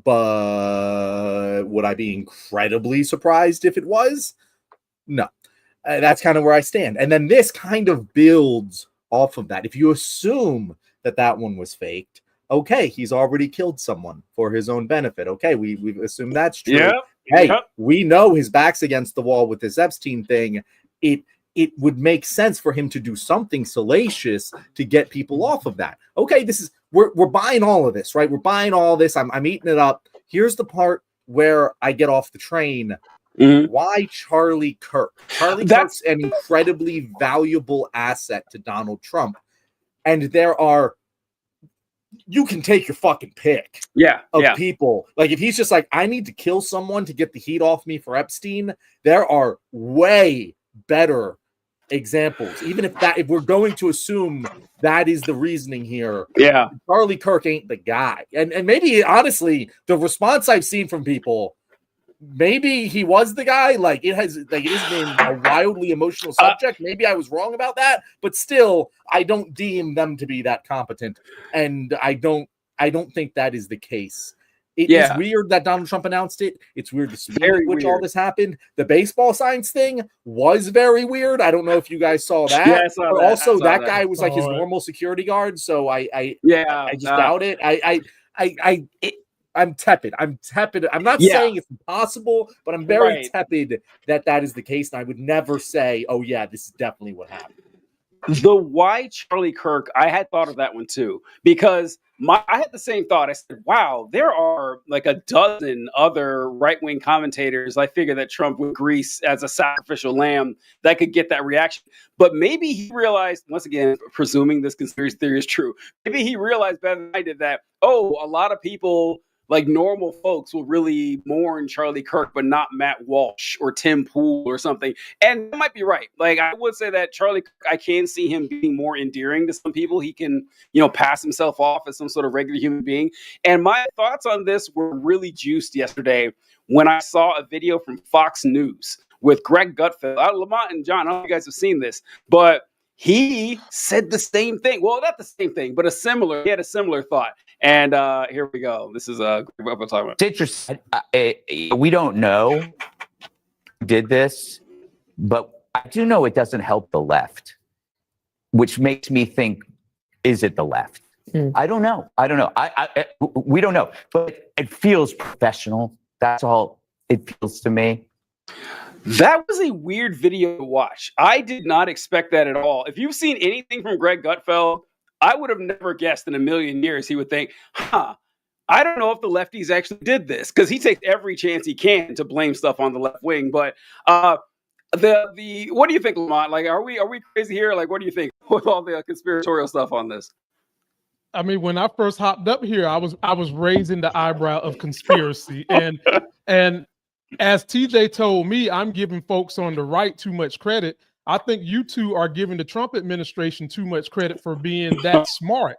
But would I be incredibly surprised if it was? No. That's kind of where I stand. And then this kind of builds off of that. If you assume that one was faked, okay, he's already killed someone for his own benefit. Okay, we've assumed that's true. Yep. Hey, we know his back's against the wall with this Epstein thing. It would make sense for him to do something salacious to get people off of that. Okay, we're buying all of this, right? We're buying all this. I'm eating it up. Here's the part where I get off the train. Mm-hmm. Why Charlie Kirk? Kirk's an incredibly valuable asset to Donald Trump. And you can take your fucking pick of people. Like, if he's just like, I need to kill someone to get the heat off me for Epstein, there are way better examples. Even if we're going to assume that is the reasoning here, Charlie Kirk ain't the guy. And maybe, honestly, the response I've seen from people, maybe he was the guy. Like it has been a wildly emotional subject. Maybe I was wrong about that, but still, I don't deem them to be that competent, and I don't think that is the case. It is weird that Donald Trump announced it. It's weird the speed at which all this happened. The baseball signs thing was very weird. I don't know if you guys saw that. Yeah, I saw but that. also that guy was like his normal security guard, so I just doubt it. I'm tepid. I'm not saying it's impossible, but I'm very tepid that is the case, and I would never say, "Oh yeah, this is definitely what happened." The why Charlie Kirk, I had thought of that one too, because I had the same thought. I said, wow, there are like a dozen other right-wing commentators I figure that Trump would grease as a sacrificial lamb that could get that reaction. But maybe he realized, once again, presuming this conspiracy theory is true, maybe he realized better than I did that, a lot of people, like normal folks, will really mourn Charlie Kirk, but not Matt Walsh or Tim Pool or something. And that might be right. Like, I would say that Charlie Kirk, I can see him being more endearing to some people. He can, pass himself off as some sort of regular human being. And my thoughts on this were really juiced yesterday when I saw a video from Fox News with Greg Gutfeld. Lamont and John, I don't know if you guys have seen this, but he said the same thing. Well, not the same thing, but he had a similar thought. And here we go. This is what we're talking about. It's interesting. We don't know who did this, but I do know it doesn't help the left, which makes me think, is it the left? I don't know. We don't know, but it feels professional. That's all it feels to me. That was a weird video to watch. I did not expect that at all. If you've seen anything from Greg Gutfeld, I would have never guessed in a million years he would think, I don't know if the lefties actually did this, because he takes every chance he can to blame stuff on the left wing. But the what do you think, Lamont? Like, are we crazy here? Like, what do you think with all the conspiratorial stuff on this? I mean, when I first hopped up here, I was raising the eyebrow of conspiracy, and as TJ told me, I'm giving folks on the right too much credit. I think you two are giving the Trump administration too much credit for being that smart.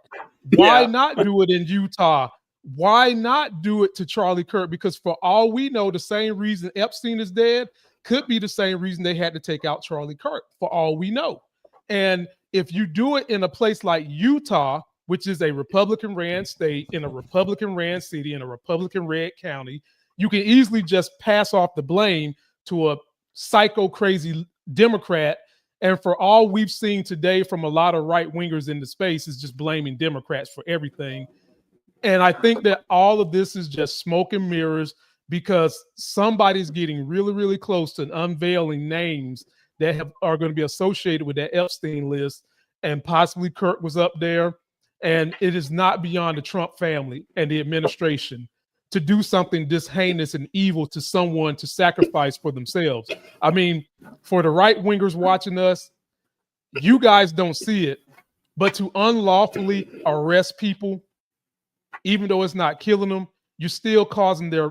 Why not do it in Utah? Why not do it to Charlie Kirk? Because for all we know, the same reason Epstein is dead could be the same reason they had to take out Charlie Kirk, for all we know. And if you do it in a place like Utah, which is a Republican-ran state, in a Republican-ran city, in a Republican-ran county, you can easily just pass off the blame to a psycho crazy Democrat. And for all we've seen today from a lot of right wingers in the space is just blaming Democrats for everything. And I think that all of this is just smoke and mirrors, because somebody's getting really, really close to unveiling names that are going to be associated with that Epstein list. And possibly Kirk was up there. And it is not beyond the Trump family and the administration to do something this heinous and evil to someone to sacrifice for themselves. I mean, for the right wingers watching us, you guys don't see it, but to unlawfully arrest people, even though it's not killing them, you're still causing their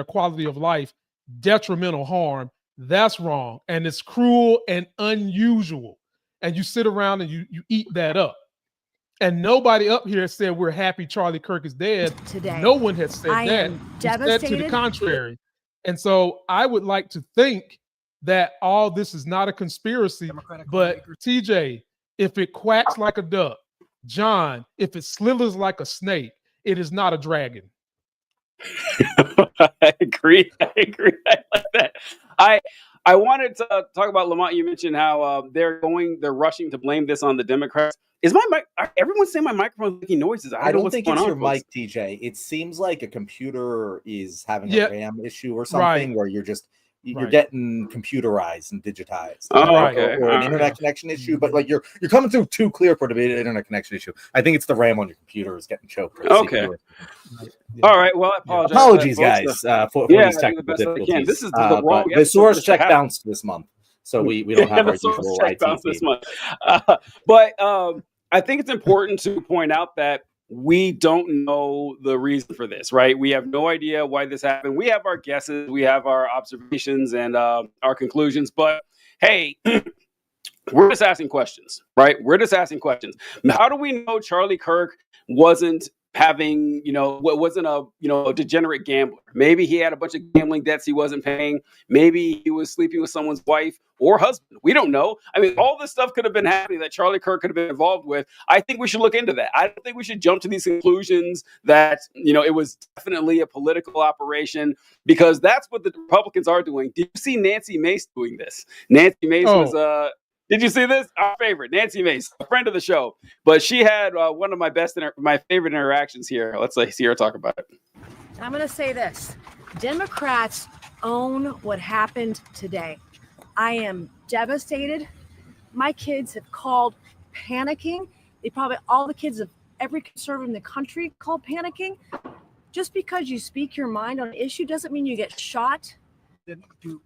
quality of life detrimental harm. That's wrong. And it's cruel and unusual. And you sit around and you eat that up. And nobody up here said we're happy Charlie Kirk is dead. Today, no one has said that. Said to the contrary. And so I would like to think that all this is not a conspiracy. But TJ, if it quacks like a duck, John, if it slithers like a snake, it is not a dragon. I agree. I like that. I wanted to talk about, Lamont, you mentioned how they're rushing to blame this on the Democrats. Is my mic? Everyone's saying my microphone's making noises. I don't think it's your mic, TJ. It seems like a computer is having a RAM issue or something, where you're getting computerized and digitized, or an internet connection issue. But like you're coming through too clear for the internet connection issue. I think it's the RAM on your computer is getting choked. Okay. All right. Well, I apologize. Apologies, guys, for these technical difficulties. This is the wrong. The source check bounced this month, so we don't have our usual IT this month. But I think it's important to point out that we don't know the reason for this, right? We have no idea why this happened. We have our guesses, we have our observations and our conclusions, but hey, we're just asking questions, right? We're just asking questions. How do we know Charlie Kirk wasn't having, wasn't a degenerate gambler. Maybe he had a bunch of gambling debts he wasn't paying. Maybe he was sleeping with someone's wife or husband. We don't know. I mean, all this stuff could have been happening that Charlie Kirk could have been involved with. I think we should look into that. I don't think we should jump to these conclusions that, it was definitely a political operation, because that's what the Republicans are doing. Did you see Nancy Mace doing this? Nancy Mace was did you see this? Our favorite, Nancy Mace, a friend of the show. But she had one of my favorite interactions here. Let's see her talk about it. I'm going to say this. Democrats own what happened today. I am devastated. My kids have called panicking. All the kids of every conservative in the country called panicking. Just because you speak your mind on an issue doesn't mean you get shot.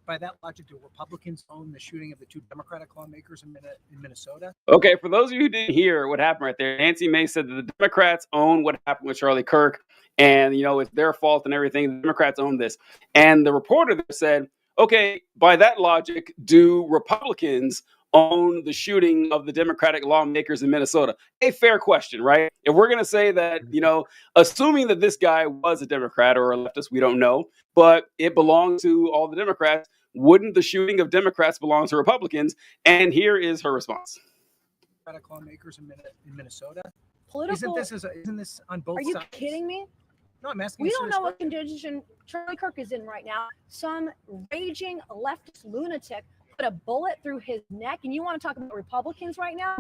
By that logic, do Republicans own the shooting of the 2 Democratic lawmakers in Minnesota? Okay, for those of you who didn't hear what happened right there, Nancy Mace said that the Democrats own what happened with Charlie Kirk, and it's their fault and everything. The Democrats own this. And the reporter there said, okay, by that logic, do Republicans own the shooting of the Democratic lawmakers in Minnesota? A fair question, right? If we're going to say that, assuming that this guy was a Democrat or a leftist, we don't know, but it belonged to all the Democrats, wouldn't the shooting of Democrats belong to Republicans? And here is her response. Democratic lawmakers in Minnesota? Political. Isn't this on both sides? Are you kidding me? No, I'm asking. We don't know what condition Charlie Kirk is in right now. Some raging leftist lunatic put a bullet through his neck, and you want to talk about Republicans right now?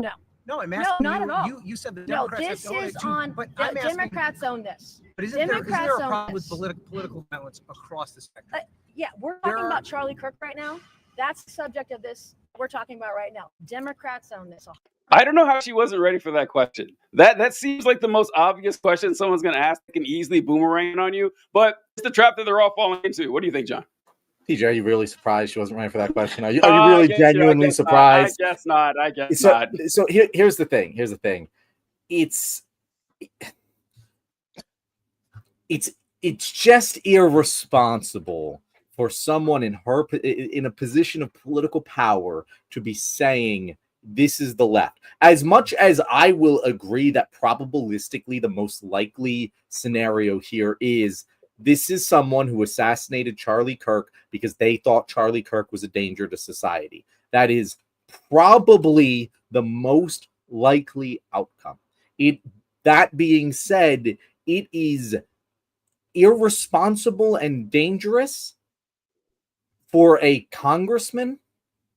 No, I'm asking. No, not at all. You said the Democrats. No, this is on. Democrats own this. But is Democrats there a problem own with this. political violence across the spectrum? Yeah, we're talking about Charlie Kirk right now. That's the subject of this we're talking about right now. Democrats own this. I don't know how she wasn't ready for that question. That seems like the most obvious question someone's going to ask that can easily boomerang on you, but it's the trap that they're all falling into. What do you think, John? TJ, are you really surprised she wasn't ready for that question? Are you really genuinely surprised? I guess not. not. So here's the thing. It's just irresponsible for someone in a position of political power to be saying this is the left. As much as I will agree that probabilistically the most likely scenario here is this is someone who assassinated Charlie Kirk because they thought Charlie Kirk was a danger to society. That is probably the most likely outcome. That being said, it is irresponsible and dangerous for a congressman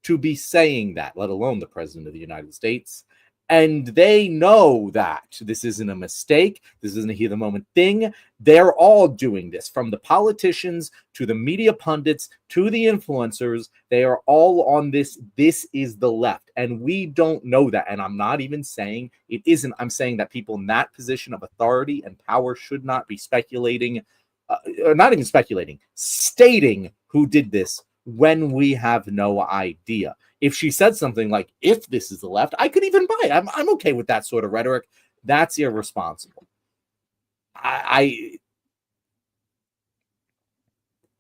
to be saying that, let alone the president of the United States. And they know that this isn't a mistake. This isn't a heat of the moment thing. They're all doing this, from the politicians to the media pundits to the influencers. They are all on this. This is the left. And we don't know that. And I'm not even saying it isn't. I'm saying that people in that position of authority and power should not be speculating, or not even speculating, stating who did this when we have no idea. If she said something like, if this is the left, I could even buy it. I'm okay with that sort of rhetoric. That's irresponsible. I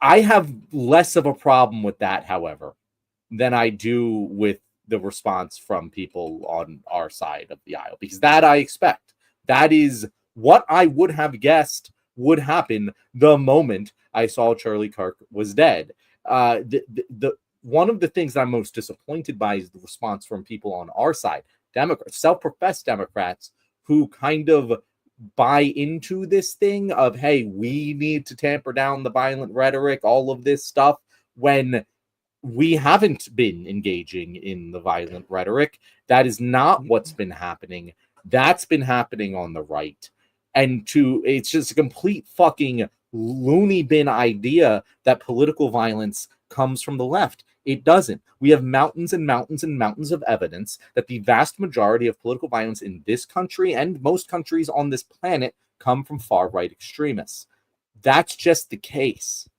have less of a problem with that, however, than I do with the response from people on our side of the aisle, because that I expect. That is what I would have guessed would happen the moment I saw Charlie Kirk was dead. One of the things I'm most disappointed by is the response from people on our side, Democrats, self-professed Democrats, who kind of buy into this thing of, hey, we need to tamper down the violent rhetoric, all of this stuff, when we haven't been engaging in the violent rhetoric. That is not what's been happening. That's been happening on the right. And it's just a complete fucking loony bin idea that political violence comes from the left. It doesn't. We have mountains and mountains and mountains of evidence that the vast majority of political violence in this country and most countries on this planet come from far-right extremists. That's just the case.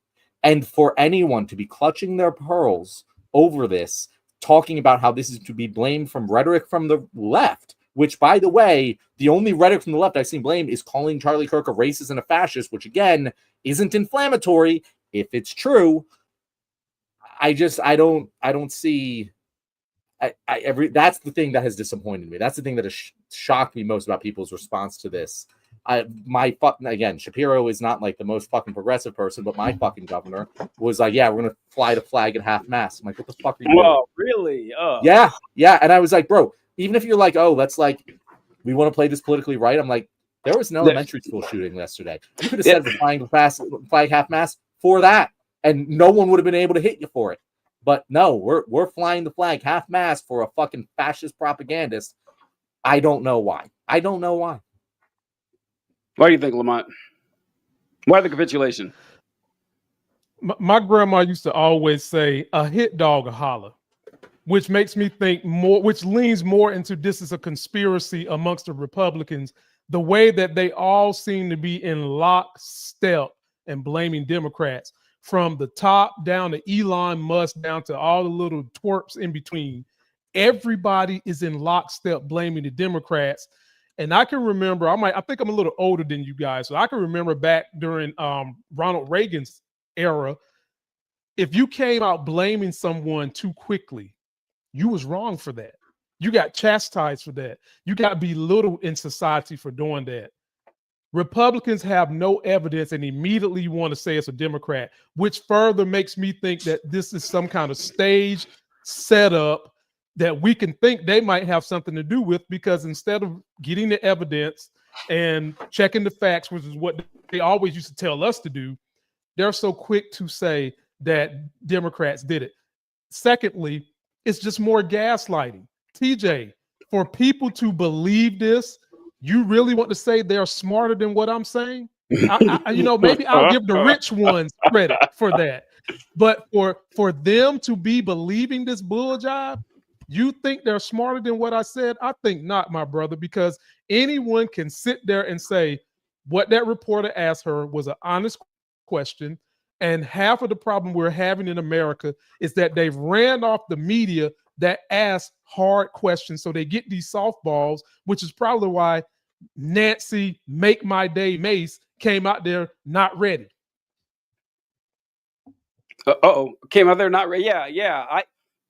And for anyone to be clutching their pearls over this, talking about how this is to be blamed from rhetoric from the left, which, by the way, the only rhetoric from the left I've seen blamed is calling Charlie Kirk a racist and a fascist, which, again, isn't inflammatory if it's true. I don't see. That's the thing that has disappointed me. That's the thing that has shocked me most about people's response to this. Again, Shapiro is not like the most fucking progressive person, but my fucking governor was like, yeah, we're gonna fly the flag at half mast. I'm like, what the fuck are you doing? Whoa, really? Oh. Yeah. And I was like, bro, even if you're like, oh, let's like, we want to play this politically right. I'm like, there was an elementary school shooting yesterday. You could have said the flag half mast for that, and no one would have been able to hit you for it. But no, we're flying the flag half mast for a fucking fascist propagandist. I don't know why. Why do you think, Lamont? Why the capitulation? My grandma used to always say, a hit dog a holler, which makes me think more, which leans more into this is a conspiracy amongst the Republicans, the way that they all seem to be in lockstep and blaming Democrats from the top down to Elon Musk down to all the little twerps in between. Everybody is in lockstep blaming the Democrats. And I can remember, I think I'm a little older than you guys, so I can remember back during Ronald Reagan's era, if you came out blaming someone too quickly, you was wrong for that. You got chastised for that. You got belittled in society for doing that. Republicans have no evidence and immediately want to say it's a Democrat, which further makes me think that this is some kind of stage setup that we can think they might have something to do with, because instead of getting the evidence and checking the facts, which is what they always used to tell us to do, they're so quick to say that Democrats did it. Secondly, it's just more gaslighting. TJ, for people to believe this, you really want to say they're smarter than what I'm saying? Maybe I'll give the rich ones credit for that. But for them to be believing this bull job, you think they're smarter than what I said? I think not, my brother, because anyone can sit there and say what that reporter asked her was an honest question. And half of the problem we're having in America is that they've ran off the media that ask hard questions. So they get these softballs, which is probably why Nancy Make My Day Mace came out there not ready. Came out there not ready. Yeah.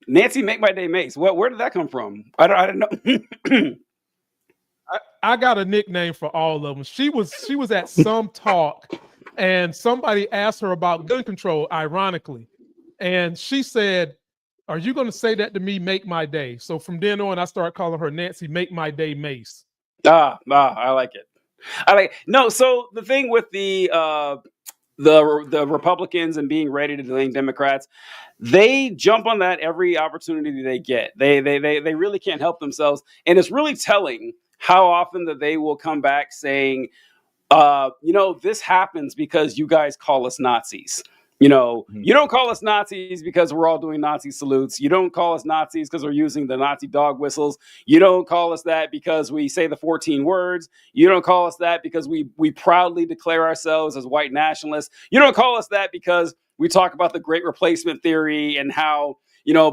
Nancy Make My Day Mace. Where did that come from? I didn't know. I got a nickname for all of them. She was at some talk, and somebody asked her about gun control, ironically, and she said, "Are you going to say that to me? Make my day." So from then on, I started calling her Nancy Make My Day Mace. I like it. No. So the thing with the Republicans and being ready to blame Democrats, they jump on that every opportunity they get. They really can't help themselves, and it's really telling how often that they will come back saying, this happens because you guys call us Nazis. You don't call us Nazis because we're all doing Nazi salutes. You don't call us Nazis because we're using the Nazi dog whistles. You don't call us that because we say the 14 words. You don't call us that because we proudly declare ourselves as white nationalists. You don't call us that because we talk about the Great Replacement theory and how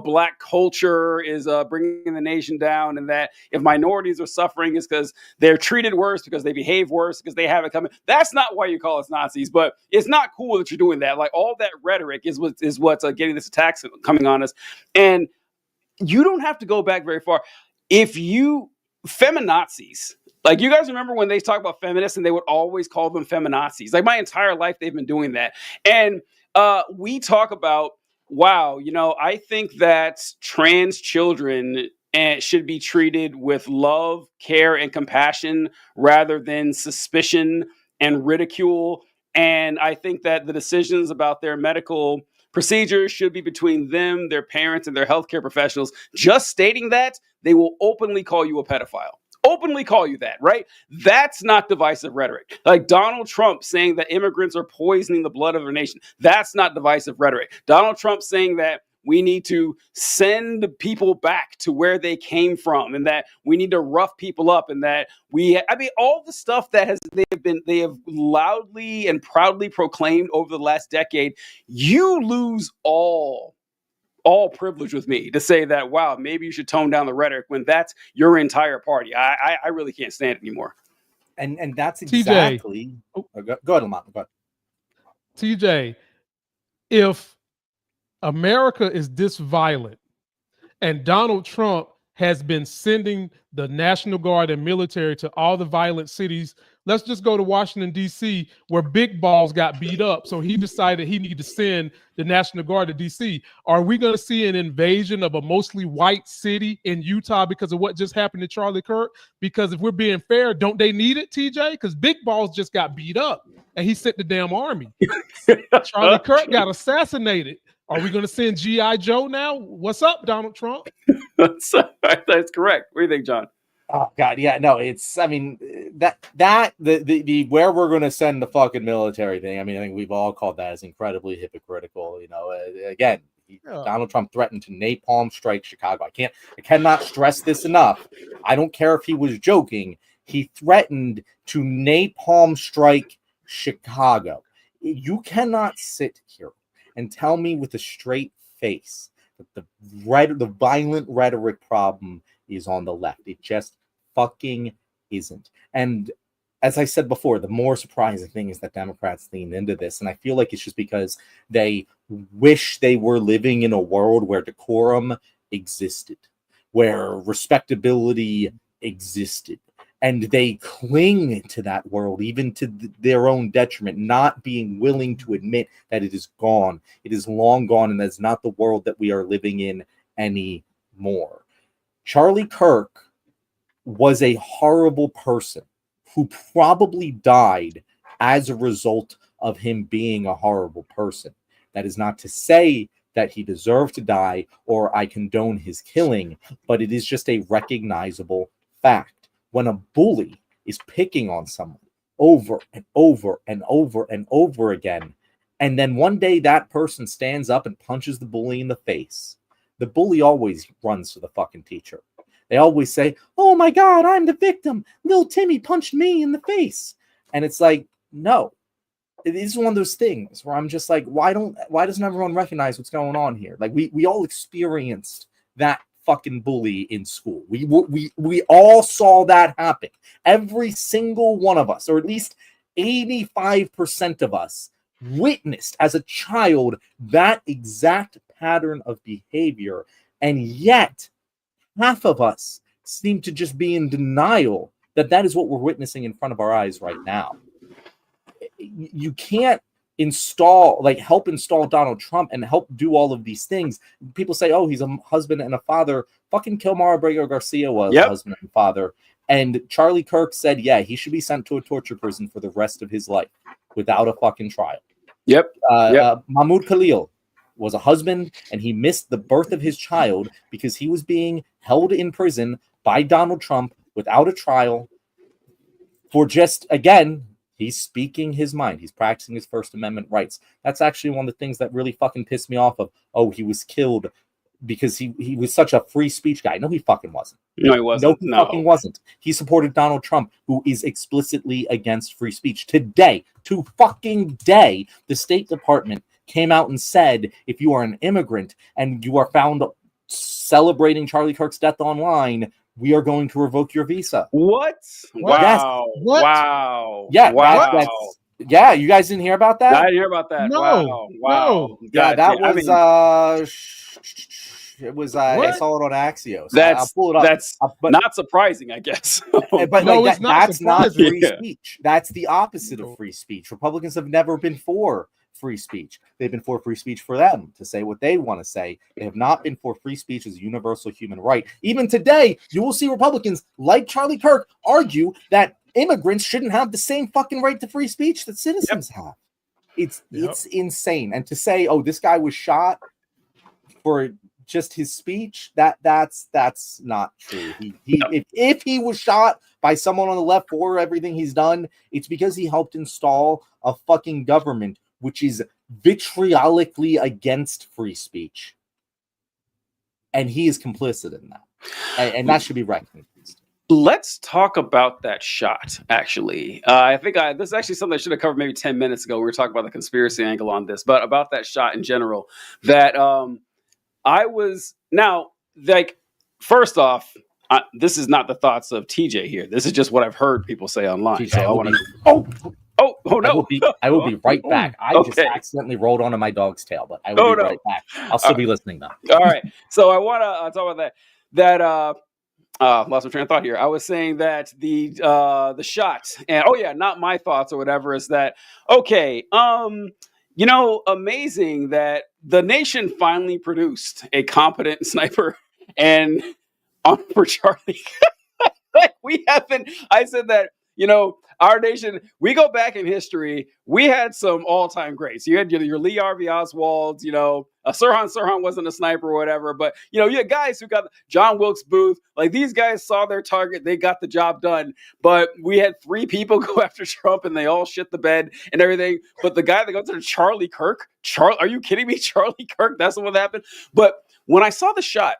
Black culture is bringing the nation down, and that if minorities are suffering, is because they're treated worse, because they behave worse, because they have it coming. That's not why you call us Nazis, but it's not cool that you're doing that. Like, all that rhetoric is what's getting this attacks coming on us. And you don't have to go back very far. If you feminazis, like, you guys remember when they talk about feminists and they would always call them feminazis? Like, my entire life they've been doing that. And we talk about, wow, I think that trans children should be treated with love, care, and compassion rather than suspicion and ridicule. And I think that the decisions about their medical procedures should be between them, their parents, and their healthcare professionals. Just stating that, they will openly call you a pedophile. Openly call you that, right? That's not divisive rhetoric. Like Donald Trump saying that immigrants are poisoning the blood of our nation. That's not divisive rhetoric. Donald Trump saying that we need to send people back to where they came from, and that we need to rough people up, and that all the stuff that they have loudly and proudly proclaimed over the last decade. You lose all privilege with me to say that, wow, maybe you should tone down the rhetoric, when that's your entire party. I really can't stand it anymore. And that's exactly. TJ. Go ahead, Lamont. Go ahead. TJ, if America is this violent and Donald Trump has been sending the National Guard and military to all the violent cities. Let's just go to Washington, D.C., where Big Balls got beat up. So he decided he needed to send the National Guard to D.C. Are we going to see an invasion of a mostly white city in Utah because of what just happened to Charlie Kirk? Because if we're being fair, don't they need it, TJ? Because Big Balls just got beat up and he sent the damn army. Charlie Kirk got assassinated. Are we going to send G.I. Joe now? What's up, Donald Trump? That's correct. What do you think, John? Oh God, yeah, no, it's. I mean, the where we're going to send the fucking military thing. I mean, I think we've all called that as incredibly hypocritical. You know, again, Donald Trump threatened to napalm strike Chicago. I cannot stress this enough. I don't care if he was joking. He threatened to napalm strike Chicago. You cannot sit here and tell me with a straight face that the violent rhetoric problem is on the left. It just fucking isn't. And as I said before, the more surprising thing is that Democrats lean into this. And I feel like it's just because they wish they were living in a world where decorum existed, where respectability existed. And they cling to that world, even to their own detriment, not being willing to admit that it is gone. It is long gone, and that's not the world that we are living in anymore. Charlie Kirk was a horrible person who probably died as a result of him being a horrible person. That is not to say that he deserved to die or I condone his killing, but it is just a recognizable fact. When a bully is picking on someone over and over and over and over again, and then one day that person stands up and punches the bully in the face, the bully always runs to the fucking teacher. They always say, "Oh my God, I'm the victim. Little Timmy punched me in the face." And it's like, no. It is one of those things where I'm just like, why doesn't everyone recognize what's going on here? Like we all experienced that fucking bully in school. We all saw that happen. Every single one of us, or at least 85% of us, witnessed as a child that exact pattern of behavior. And yet, half of us seem to just be in denial that that is what we're witnessing in front of our eyes right now. You can't help install Donald Trump and help do all of these things. People say, "Oh, he's a husband and a father." Fucking Kilmar Abrego Garcia was a husband and father. And Charlie Kirk said, yeah, he should be sent to a torture prison for the rest of his life without a fucking trial. Mahmoud Khalil was a husband, and he missed the birth of his child because he was being held in prison by Donald Trump without a trial for just, again, he's speaking his mind. He's practicing his First Amendment rights. That's actually one of the things that really fucking pissed me off of, oh, he was killed because he was such a free speech guy. No, he fucking wasn't. No, he wasn't. No, he fucking wasn't. He supported Donald Trump, who is explicitly against free speech. Today, the State Department came out and said, if you are an immigrant and you are found celebrating Charlie Kirk's death online, we are going to revoke your visa. What? Wow. Yes. What? Wow. Yeah. Wow. Yeah, you guys didn't hear about that? I didn't hear about that. No. Wow. Yeah, that was I saw it on Axios. I'll pull it up. That's not surprising, I guess. But no, like, that's not free Yeah. speech. That's the opposite of free speech. Republicans have never been for free speech. They've been for free speech for them to say what they want to say. They have not been for free speech as a universal human right. Even today, you will see Republicans like Charlie Kirk argue that immigrants shouldn't have the same fucking right to free speech that citizens have. It's insane. And to say, oh, this guy was shot for just his speech, that's not true. If he was shot by someone on the left for everything he's done, it's because he helped install a fucking government which is vitriolically against free speech. And he is complicit in that. And that should be recognized. Let's talk about that shot, actually. I think this is actually something I should have covered maybe 10 minutes ago. We were talking about the conspiracy angle on this, but about that shot in general, that first off, this is not the thoughts of TJ here. This is just what I've heard people say online. TJ, So I want to... Oh no! I will be right back. I just accidentally rolled onto my dog's tail, but I will be right back. I'll still be listening though. All right. So I want to talk about that. that lost my train of thought here. I was saying that the shot, and not my thoughts or whatever, is that okay? Amazing that the nation finally produced a competent sniper, and for Charlie, like we haven't. I said that our nation. We go back in history. We had some all-time greats. You had your Lee Harvey Oswalds. Sirhan wasn't a sniper or whatever, but you had guys who got John Wilkes Booth. Like these guys saw their target, they got the job done. But we had 3 people go after Trump, and they all shit the bed and everything. But the guy that goes to Charlie Kirk, are you kidding me? Charlie Kirk, that's what happened. But when I saw the shot,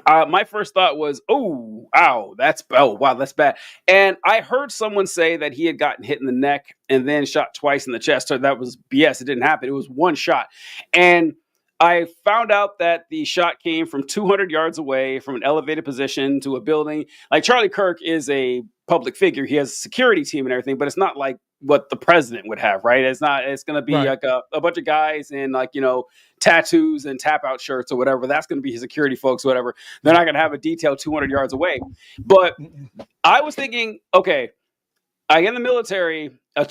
my first thought was, wow, that's bad. And I heard someone say that he had gotten hit in the neck and then shot twice in the chest. So that was BS. It didn't happen. It was one shot. And I found out that the shot came from 200 yards away from an elevated position to a building. Like Charlie Kirk is a public figure. He has a security team and everything, but it's not like what the president would have, right? It's going to be like a bunch of guys in tattoos and tap out shirts or whatever. That's going to be his security folks, whatever. They're not going to have a detail 200 yards away. But I was thinking, okay, I get in the military, a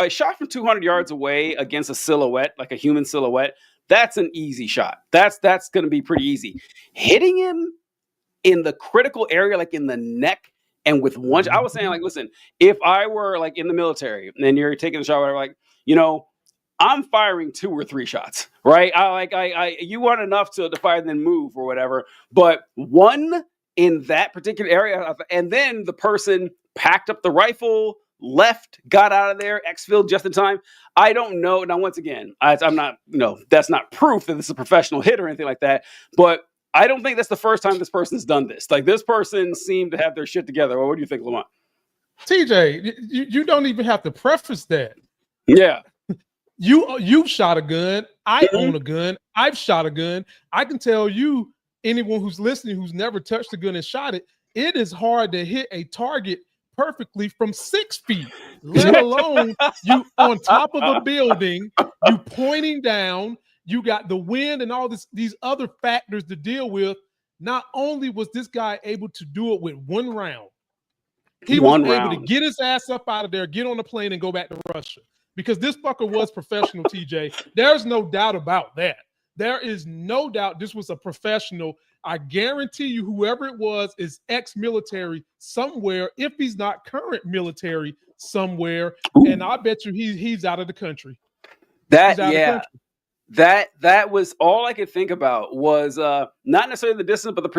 shot from 200 yards away against a silhouette, like a human silhouette. That's an easy shot. That's going to be pretty easy. Hitting him in the critical area, like in the neck, and with one, I was saying, like, listen, if I were like in the military and you're taking a shot, whatever, like, I'm firing 2 or 3 shots, right? You want enough to fire and then move or whatever, but one in that particular area, and then the person packed up the rifle, left, got out of there, exfilled just in time. I don't know. Now, once again, I'm not, that's not proof that this is a professional hit or anything like that, but I don't think that's the first time this person's done this. Like this person seemed to have their shit together. Well, what do you think, Lamont? TJ, you don't even have to preface that. Yeah. You shot a gun. I own a gun. I've shot a gun. I can tell you, anyone who's listening who's never touched a gun and shot it, it is hard to hit a target perfectly from 6 feet, let alone you on top of a building, you pointing down, you got the wind and all these other factors to deal with. Not only was this guy able to do it with 1 round, he was able to get his ass up out of there, get on the plane, and go back to Russia. Because this fucker was professional, TJ. There's no doubt about that. There is no doubt this was a professional. I guarantee you whoever it was is ex-military somewhere, if he's not current military somewhere. Ooh. And I bet you he's out of the country. That was all I could think about was not necessarily the distance, but the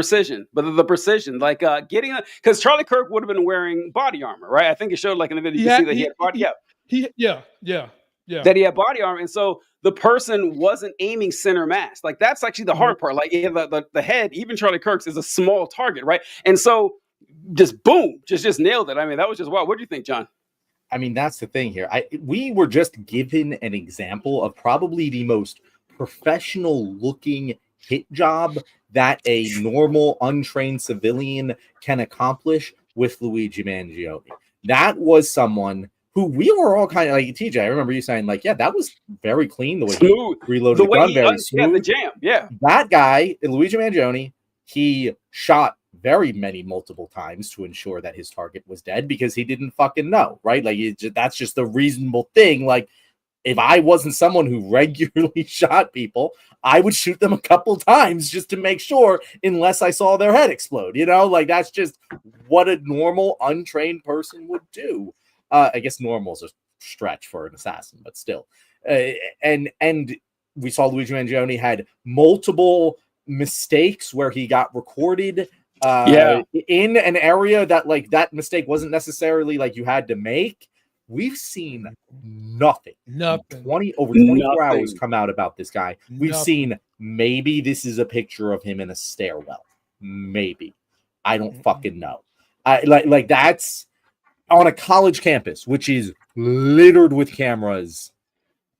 precision. Like getting because Charlie Kirk would have been wearing body armor, right? I think it showed like in the video you see that he had body. That he had body armor, and so the person wasn't aiming center mass. Like that's actually the hard part. Like the head, even Charlie Kirk's is a small target, right? And so just boom, just nailed it. I mean, that was just wow. What do you think, John? I mean, that's the thing here. We were just given an example of probably the most professional looking hit job that a normal untrained civilian can accomplish with Luigi Mangione. That was someone who we were all kind of like, TJ, I remember you saying like, yeah, that was very clean. The way he reloaded the gun, very smooth. Yeah, the jam. Yeah. That guy, Luigi Mangione, he shot very multiple times to ensure that his target was dead because he didn't fucking know, right? Like that's just a reasonable thing. Like if I wasn't someone who regularly shot people, I would shoot them a couple times just to make sure, unless I saw their head explode, like that's just what a normal untrained person would do. I guess normal is a stretch for an assassin, but still. And we saw Luigi Mangione had multiple mistakes where he got recorded in an area that like that mistake wasn't necessarily like you had to make. We've seen nothing. 24 hours come out about this guy. We've seen maybe this is a picture of him in a stairwell. Maybe. I don't fucking know. Like that's on a college campus, which is littered with cameras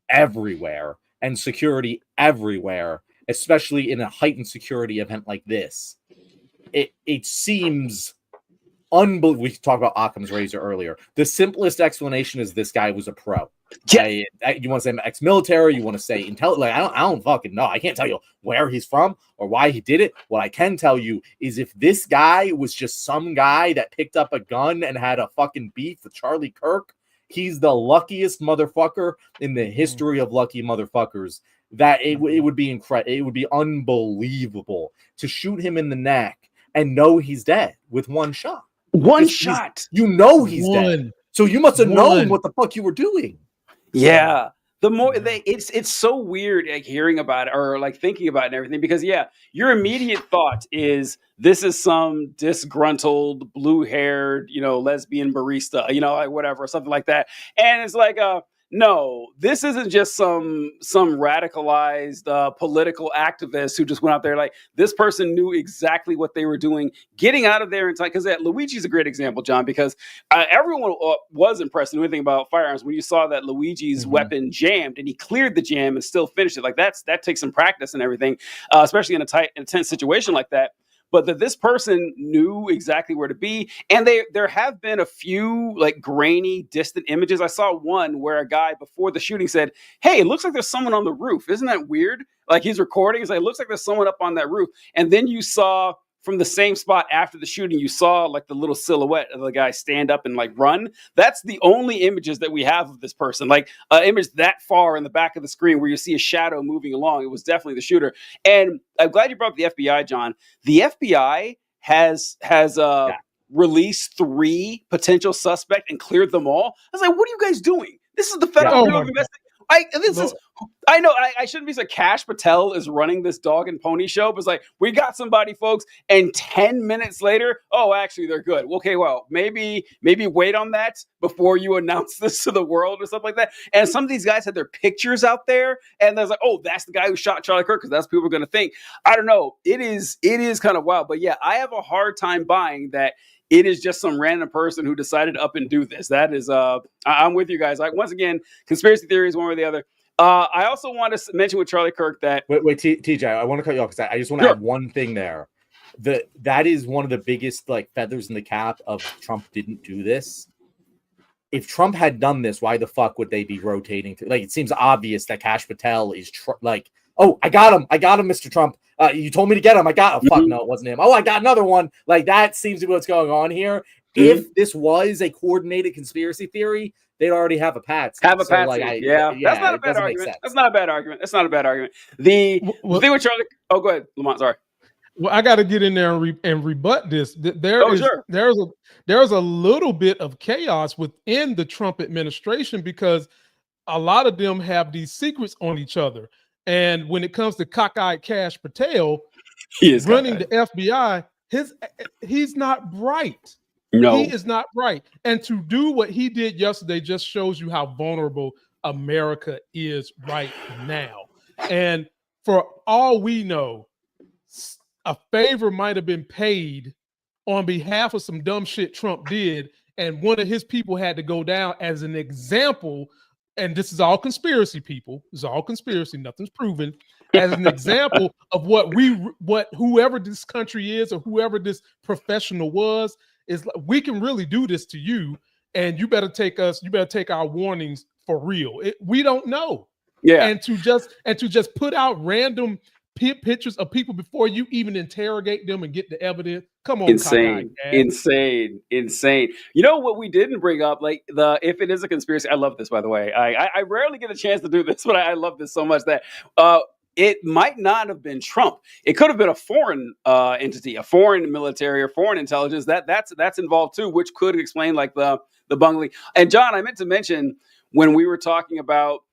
everywhere and security everywhere, especially in a heightened security event like this. It seems unbelievable. We talked about Occam's razor earlier. The simplest explanation is this guy was a pro. Yeah. You want to say ex-military, you want to say like I don't fucking know. I can't tell you where he's from or why he did it. What I can tell you is if this guy was just some guy that picked up a gun and had a fucking beef with Charlie Kirk, he's the luckiest motherfucker in the history of lucky motherfuckers. That it would be incredible. It would be unbelievable to shoot him in the neck and know he's dead with one shot. One shot. You know he's dead. So you must have known what the fuck you were doing. Yeah. The more it's so weird like hearing about it or like thinking about it and everything, because your immediate thought is this is some disgruntled, blue-haired, lesbian barista, like whatever, something like that. And it's like no, this isn't just some radicalized political activist who just went out there. Like this person knew exactly what they were doing, getting out of there in time. Because Luigi's a great example, John, because everyone was impressed in anything about firearms when you saw that Luigi's weapon jammed and he cleared the jam and still finished it. Like that takes some practice and everything, especially in a intense situation like that. But that this person knew exactly where to be. And there have been a few like grainy, distant images. I saw one where a guy before the shooting said, "Hey, it looks like there's someone on the roof. Isn't that weird?" Like he's recording. He's like, "It looks like there's someone up on that roof." And then you saw from the same spot after the shooting, you saw like the little silhouette of the guy stand up and like run. That's the only images that we have of this person. Like an image that far in the back of the screen where you see a shadow moving along. It was definitely the shooter. And I'm glad you brought up the FBI, John. The FBI has released 3 potential suspects and cleared them all. I was like, what are you guys doing? This is the Federal Bureau of Investigation. I know I shouldn't be so Kash Patel is running this dog and pony show, but it's like, we got somebody, folks, and 10 minutes later, oh, actually, they're good. Okay, well, maybe wait on that before you announce this to the world or something like that. And some of these guys had their pictures out there, and there's like, oh, that's the guy who shot Charlie Kirk, because that's what people are going to think. I don't know. It is kind of wild. But yeah, I have a hard time buying that it is just some random person who decided to up and do this. That is, I'm with you guys. Like, once again, conspiracy theories, one way or the other. I also want to mention with Charlie Kirk that wait, TJ, I want to cut you off because I just want to add one thing there. That is one of the biggest like feathers in the cap of Trump didn't do this. If Trump had done this, why the fuck would they be rotating? Like, it seems obvious that Kash Patel is like, oh, I got him, Mr. Trump. You told me to get him. I got him. Fuck, no, it wasn't him. Oh, I got another one. Like, that seems to be what's going on here. If this was a coordinated conspiracy theory, they'd already have a patsy. That's not a bad argument. That's not a bad argument. The thing with Charlie. Oh, go ahead, Lamont. Sorry. Well, I got to get in there and rebut this. There's a little bit of chaos within the Trump administration because a lot of them have these secrets on each other. And when it comes to cockeyed Kash Patel running the FBI, he's not bright. No, he is not bright. And to do what he did yesterday just shows you how vulnerable America is right now. And for all we know, a favor might have been paid on behalf of some dumb shit Trump did, and one of his people had to go down as an example. And this is all conspiracy, people. This is all conspiracy. Nothing's proven. As an example of what whoever this country is or whoever this professional was, is we can really do this to you, and you better take our warnings for real. We don't know. Yeah. And to just put out random pictures of people before you even interrogate them and get the evidence. Come on, insane. You know what we didn't bring up, like if it is a conspiracy. I love this, by the way. I rarely get a chance to do this, but I love this so much that it might not have been Trump. It could have been a foreign entity, a foreign military or foreign intelligence that's involved too, which could explain like the bungling. And John, I meant to mention when we were talking about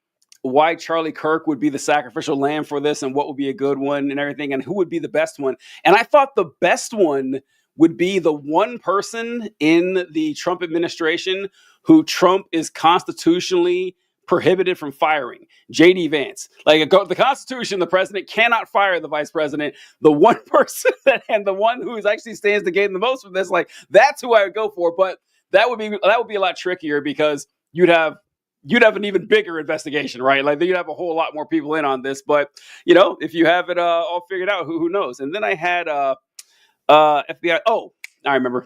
why Charlie Kirk would be the sacrificial lamb for this and what would be a good one and everything and who would be the best one. And I thought the best one would be the one person in the Trump administration who Trump is constitutionally prohibited from firing, J.D. Vance. Like the Constitution, the president cannot fire the vice president. The one person and the one who actually stands to gain the most from this, like that's who I would go for. But that would be a lot trickier because you'd have an even bigger investigation, right? Like you'd have a whole lot more people in on this. But if you have it all figured out, who knows? And then I had FBI. Oh, I remember.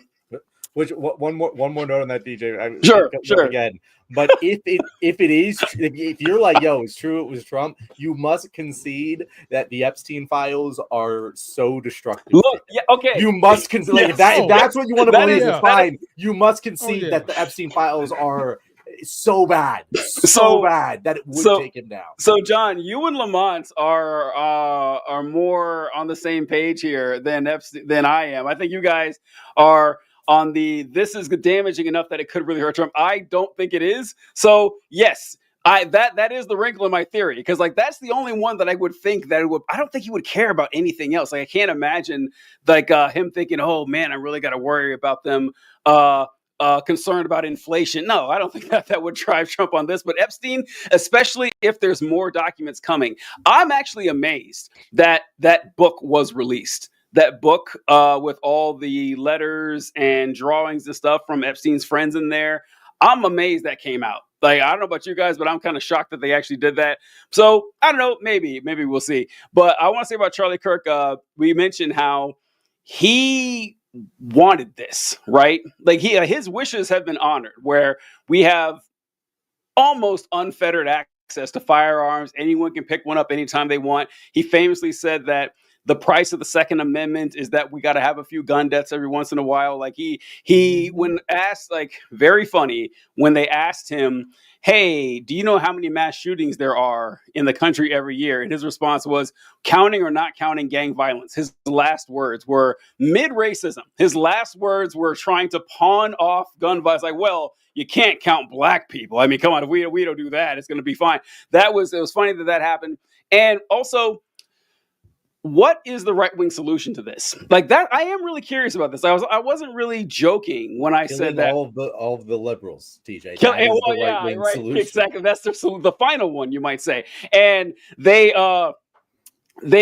One more note on that, DJ. Sure. Again, but if you're like, yo, it's true, it was Trump, you must concede that the Epstein files are so destructive. Look, yeah, okay. You must concede, like, Yes. if that's what you want to That believe, is- it's fine. You must concede yeah. that the Epstein files are so bad, So bad that it would take him down. So, John, you and Lamont are more on the same page here than I am. I think you guys are on this is damaging enough that it could really hurt Trump. I don't think it is. So, yes, that is the wrinkle in my theory, because like that's the only one that I would think that it would. I don't think he would care about anything else. Like I can't imagine like him thinking, oh man, I really got to worry about them. Concerned about inflation. No, I don't think that would drive Trump on this. But Epstein, especially if there's more documents coming, I'm actually amazed that that book was released. That book with all the letters and drawings and stuff from Epstein's friends in there. I'm amazed that came out. Like, I don't know about you guys, but I'm kind of shocked that they actually did that. So I don't know. Maybe we'll see. But I want to say about Charlie Kirk. We mentioned how he wanted this, right? Like his wishes have been honored, where we have almost unfettered access to firearms. Anyone can pick one up anytime they want. He famously said that the price of the Second Amendment is that we got to have a few gun deaths every once in a while. Like he when asked, like very funny, when they asked him, hey, do you know how many mass shootings there are in the country every year? And his response was, counting or not counting gang violence. His last words were mid-racism. His last words were trying to pawn off gun violence. Like, well, you can't count black people. I mean, come on, if we don't do that, it's going to be fine. It was funny that happened. And also, what is the right-wing solution to this? Like that, I am really curious about this. I wasn't really joking when I said that all of the liberals, TJ. Solution. Exactly. That's the final one, you might say. And they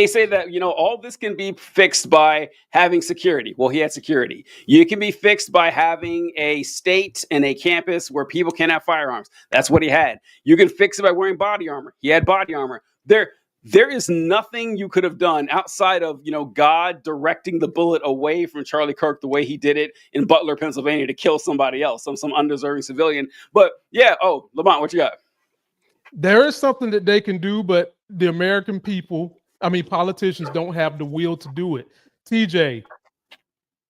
say that all this can be fixed by having security. Well, he had security. You can be fixed by having a state and a campus where people can have firearms. That's what he had. You can fix it by wearing body armor. He had body armor. There is nothing you could have done outside of, God directing the bullet away from Charlie Kirk the way he did it in Butler, Pennsylvania, to kill somebody else, some undeserving civilian. But yeah, Lamont, what you got? There is something that they can do, but the American people, politicians don't have the will to do it. TJ,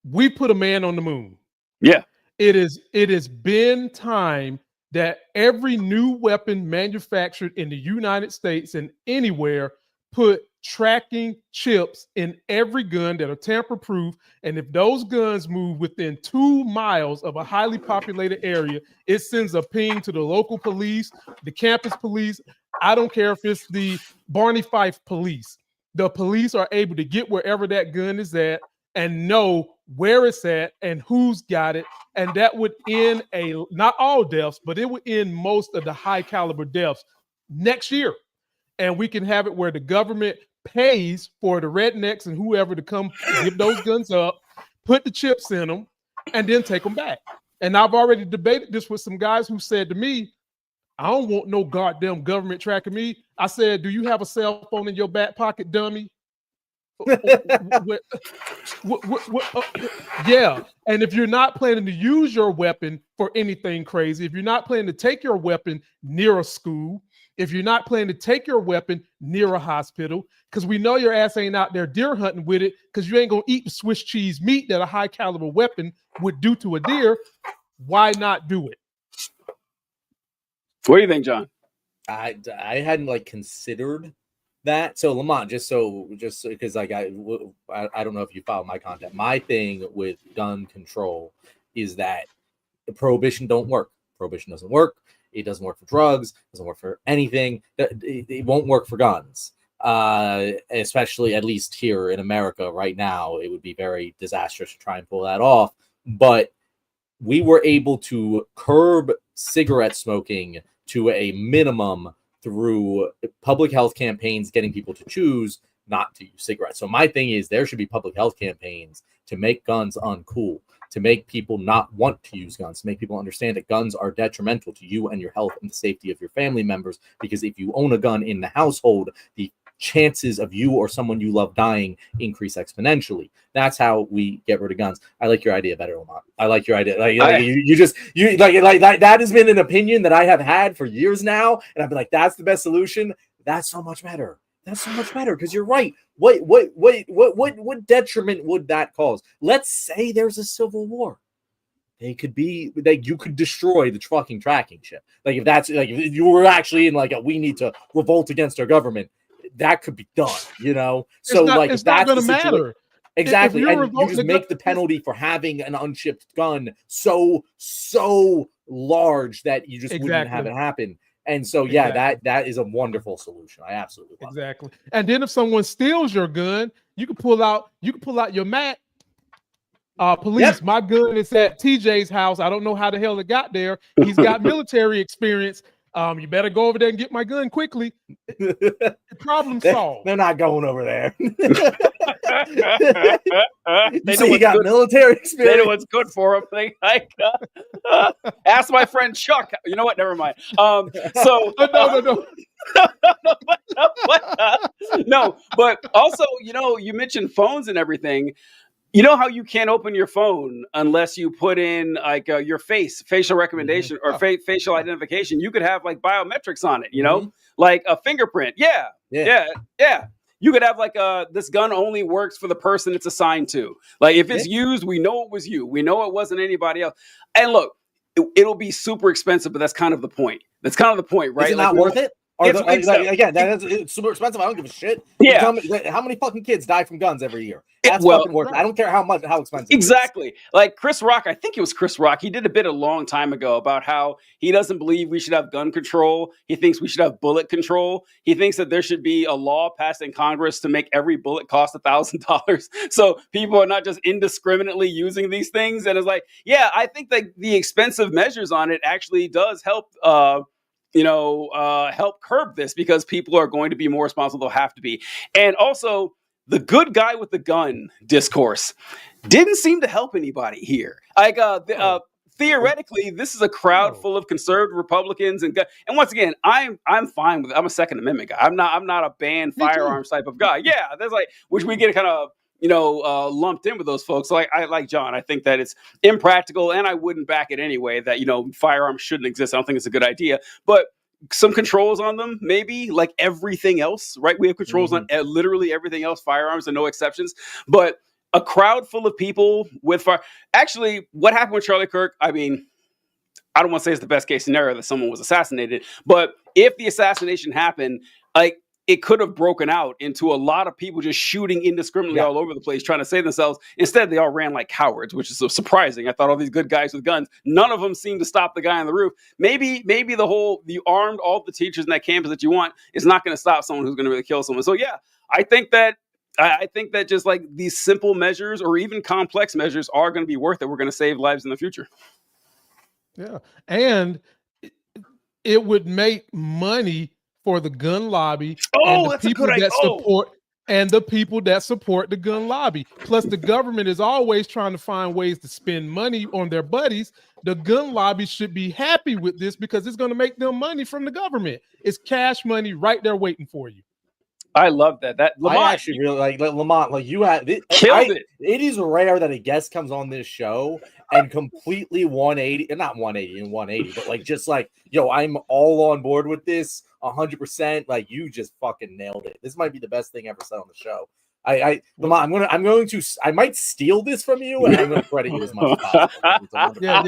we put a man on the moon. Yeah. It has been time that every new weapon manufactured in the United States and anywhere put tracking chips in every gun that are tamper-proof. And if those guns move within 2 miles of a highly populated area, it sends a ping to the local police, the campus police. I don't care if it's the Barney Fife police. The police are able to get wherever that gun is at and know where it's at and who's got it. And that would end not all deaths, but it would end most of the high caliber deaths next year. And we can have it where the government pays for the rednecks and whoever to come give those guns up, put the chips in them, and then take them back. And I've already debated this with some guys who said to me, I don't want no goddamn government tracking me. I said, do you have a cell phone in your back pocket, dummy? Yeah. And if you're not planning to use your weapon for anything crazy, if you're not planning to take your weapon near a school, if you're not planning to take your weapon near a hospital, because we know your ass ain't out there deer hunting with it, because you ain't gonna eat the Swiss cheese meat that a high caliber weapon would do to a deer, why not do it? What do you think, John? I hadn't considered that. So Lamont, just because I don't know if you follow my content. My thing with gun control is that prohibition don't work. Prohibition doesn't work. It doesn't work for drugs. Doesn't work for anything. It won't work for guns. Especially at least here in America right now, it would be very disastrous to try and pull that off. But we were able to curb cigarette smoking to a minimum through public health campaigns, getting people to choose not to use cigarettes. So my thing is there should be public health campaigns to make guns uncool, to make people not want to use guns, to make people understand that guns are detrimental to you and your health and the safety of your family members. Because if you own a gun in the household, the chances of you or someone you love dying increase exponentially. That's how we get rid of guns. I like your idea better, Lamont. I like your idea. You that has been an opinion that I have had for years now, and I've been like, that's the best solution. That's so much better. That's so much better because you're right. What detriment would that cause? Let's say there's a civil war. They could be like you could destroy the fucking tracking chip. Like if that's like if you were actually in like a we need to revolt against our government, that could be done. You know, so like it's that's not going to matter. Exactly, and you just make the penalty for having an unshipped gun so large that you just wouldn't have it happen. And so, yeah, that is a wonderful solution. I absolutely love it. And then if someone steals your gun, you can pull out your mat. Police, my gun is at TJ's house. I don't know how the hell it got there. He's got military experience. You better go over there and get my gun quickly. Problem solved. They're not going over there. They know you got good. Military experience. They know what's good for them. Ask my friend Chuck. You know what? Never mind. No, but also, you mentioned phones and everything. You know how you can't open your phone unless you put in like your facial recommendation or facial identification. You could have like biometrics on it, like a fingerprint. Yeah. You could have like this gun only works for the person it's assigned to. Like if it's used, we know it was you. We know it wasn't anybody else. And look, it'll be super expensive, but that's kind of the point. That's kind of the point, right? Is it not worth it? Again, it's super expensive. I don't give a shit. Yeah. Tell me, how many fucking kids die from guns every year? That's fucking worth it. I don't care how expensive. Exactly. Like Chris Rock, I think it was Chris Rock. He did a bit a long time ago about how he doesn't believe we should have gun control. He thinks we should have bullet control. He thinks that there should be a law passed in Congress to make every bullet cost $1,000. So people are not just indiscriminately using these things. And it's like, yeah, I think that the expensive measures on it actually does help help curb this because people are going to be more responsible. They'll have to be. And also the good guy with the gun discourse didn't seem to help anybody here. Like, theoretically, this is a crowd full of conservative Republicans and once again, I'm fine with it. I'm a Second Amendment guy. I'm not a ban firearms type of guy. Yeah. There's like, which we get kind of, lumped in with those folks. So I like John. I think that it's impractical and I wouldn't back it anyway that, firearms shouldn't exist. I don't think it's a good idea, but some controls on them, maybe like everything else, right? We have controls on literally everything else, firearms and no exceptions, but a crowd full of people with fire. Actually, what happened with Charlie Kirk? I mean, I don't want to say it's the best case scenario that someone was assassinated, but if the assassination happened, like, it could have broken out into a lot of people just shooting indiscriminately all over the place, trying to save themselves. Instead, they all ran like cowards, which is so surprising. I thought all these good guys with guns, none of them seemed to stop the guy on the roof. Maybe you armed all the teachers in that campus that you want is not going to stop someone who's going to really kill someone. So yeah, I think that just like these simple measures or even complex measures are going to be worth it. We're going to save lives in the future. Yeah, and it would make money for the gun lobby and the people that support the gun lobby. Plus, the government is always trying to find ways to spend money on their buddies. The gun lobby should be happy with this because it's going to make them money from the government. It's cash money right there waiting for you. I love that. Lamont, I actually really like Lamont. Like you had it. It is rare that a guest comes on this show and completely 180, not 180 and 180, but like just like, yo, I'm all on board with this 100%. Like you just fucking nailed it. This might be the best thing ever said on the show. Lamont, I might steal this from you and I'm gonna credit you as much as possible. Yeah.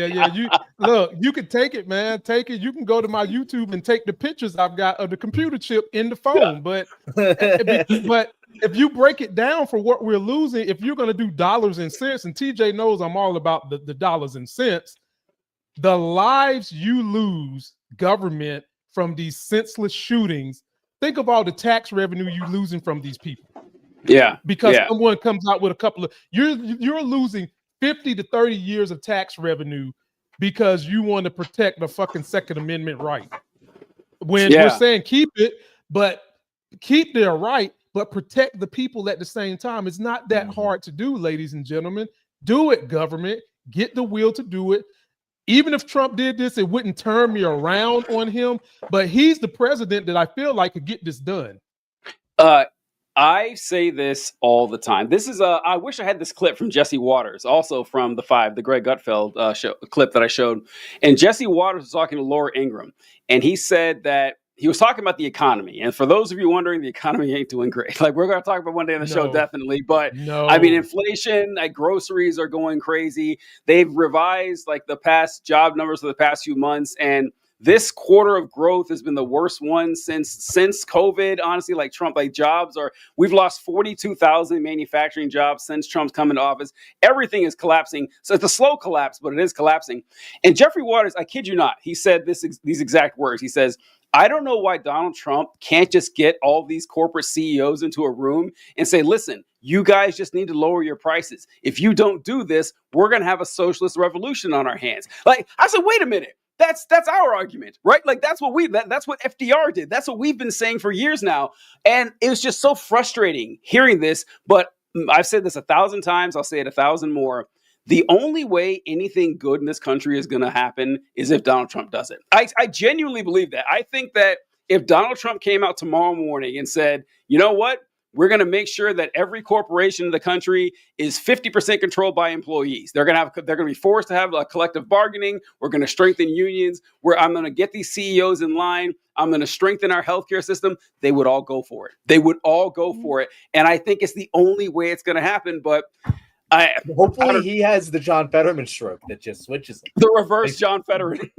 You can take it, man. Take it. You can go to my YouTube and take the pictures I've got of the computer chip in the phone. But if you break it down for what we're losing, if you're gonna do dollars and cents, and TJ knows I'm all about the dollars and cents, the lives you lose, government, from these senseless shootings, think of all the tax revenue you're losing from these people. Yeah. Because someone comes out with a couple of you're losing 50 to 30 years of tax revenue because you want to protect the fucking Second Amendment right. When we're saying keep it, but keep their right, but protect the people at the same time. It's not that hard to do, ladies and gentlemen. Do it, government. Get the will to do it. Even if Trump did this, it wouldn't turn me around on him, but he's the president that I feel like could get this done. I say this all the time. This is I wish I had this clip from Jesse Waters, also from the Five, the Greg Gutfeld clip that I showed. And Jesse Waters was talking to Laura Ingraham, and he said that he was talking about the economy. And for those of you wondering, the economy ain't doing great. Like, we're going to talk about one day on the show, definitely. But I mean, inflation, like groceries are going crazy. They've revised like the past job numbers for the past few months, and this quarter of growth has been the worst one since COVID. Honestly, like Trump, like we've lost 42,000 manufacturing jobs since Trump's come into office. Everything is collapsing. So it's a slow collapse, but it is collapsing. And Jeffrey Waters, I kid you not, he said these exact words. He says, I don't know why Donald Trump can't just get all these corporate CEOs into a room and say, listen, you guys just need to lower your prices. If you don't do this, we're going to have a socialist revolution on our hands. Like, I said, wait a minute. That's our argument, right? Like that's what FDR did. That's what we've been saying for years now. And it was just so frustrating hearing this. But I've said this 1,000 times. I'll say it 1,000 more. The only way anything good in this country is going to happen is if Donald Trump does it. I genuinely believe that. I think that if Donald Trump came out tomorrow morning and said, you know what? We're going to make sure that every corporation in the country is 50% controlled by employees. They're going to be forced to have a collective bargaining. We're going to strengthen unions. I'm going to get these CEOs in line. I'm going to strengthen our healthcare system. They would all go for it. They would all go for it. And I think it's the only way it's going to happen. But hopefully he has the John Fetterman stroke that just switches him. The reverse John Fetterman.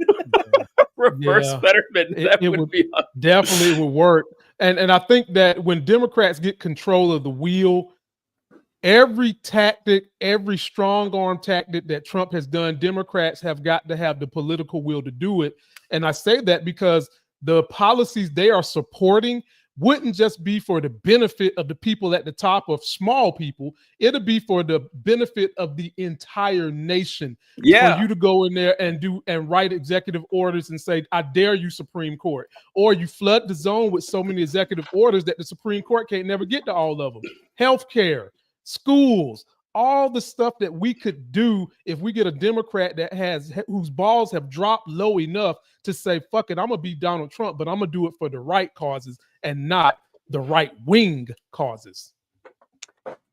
Reverse Fetterman. That would be definitely would work. And I think that when Democrats get control of the wheel, every tactic, every strong arm tactic that Trump has done, Democrats have got to have the political will to do it. And I say that because the policies they are supporting wouldn't just be for the benefit of the people at the top, of small people. It'll be for the benefit of the entire nation. For you to go in there and write executive orders and say, I dare you, Supreme Court. Or you flood the zone with so many executive orders that the Supreme Court can't never get to all of them. Healthcare, schools, all the stuff that we could do if we get a Democrat whose balls have dropped low enough to say, fuck it, I'm going to be Donald Trump, but I'm going to do it for the right causes and not the right wing causes.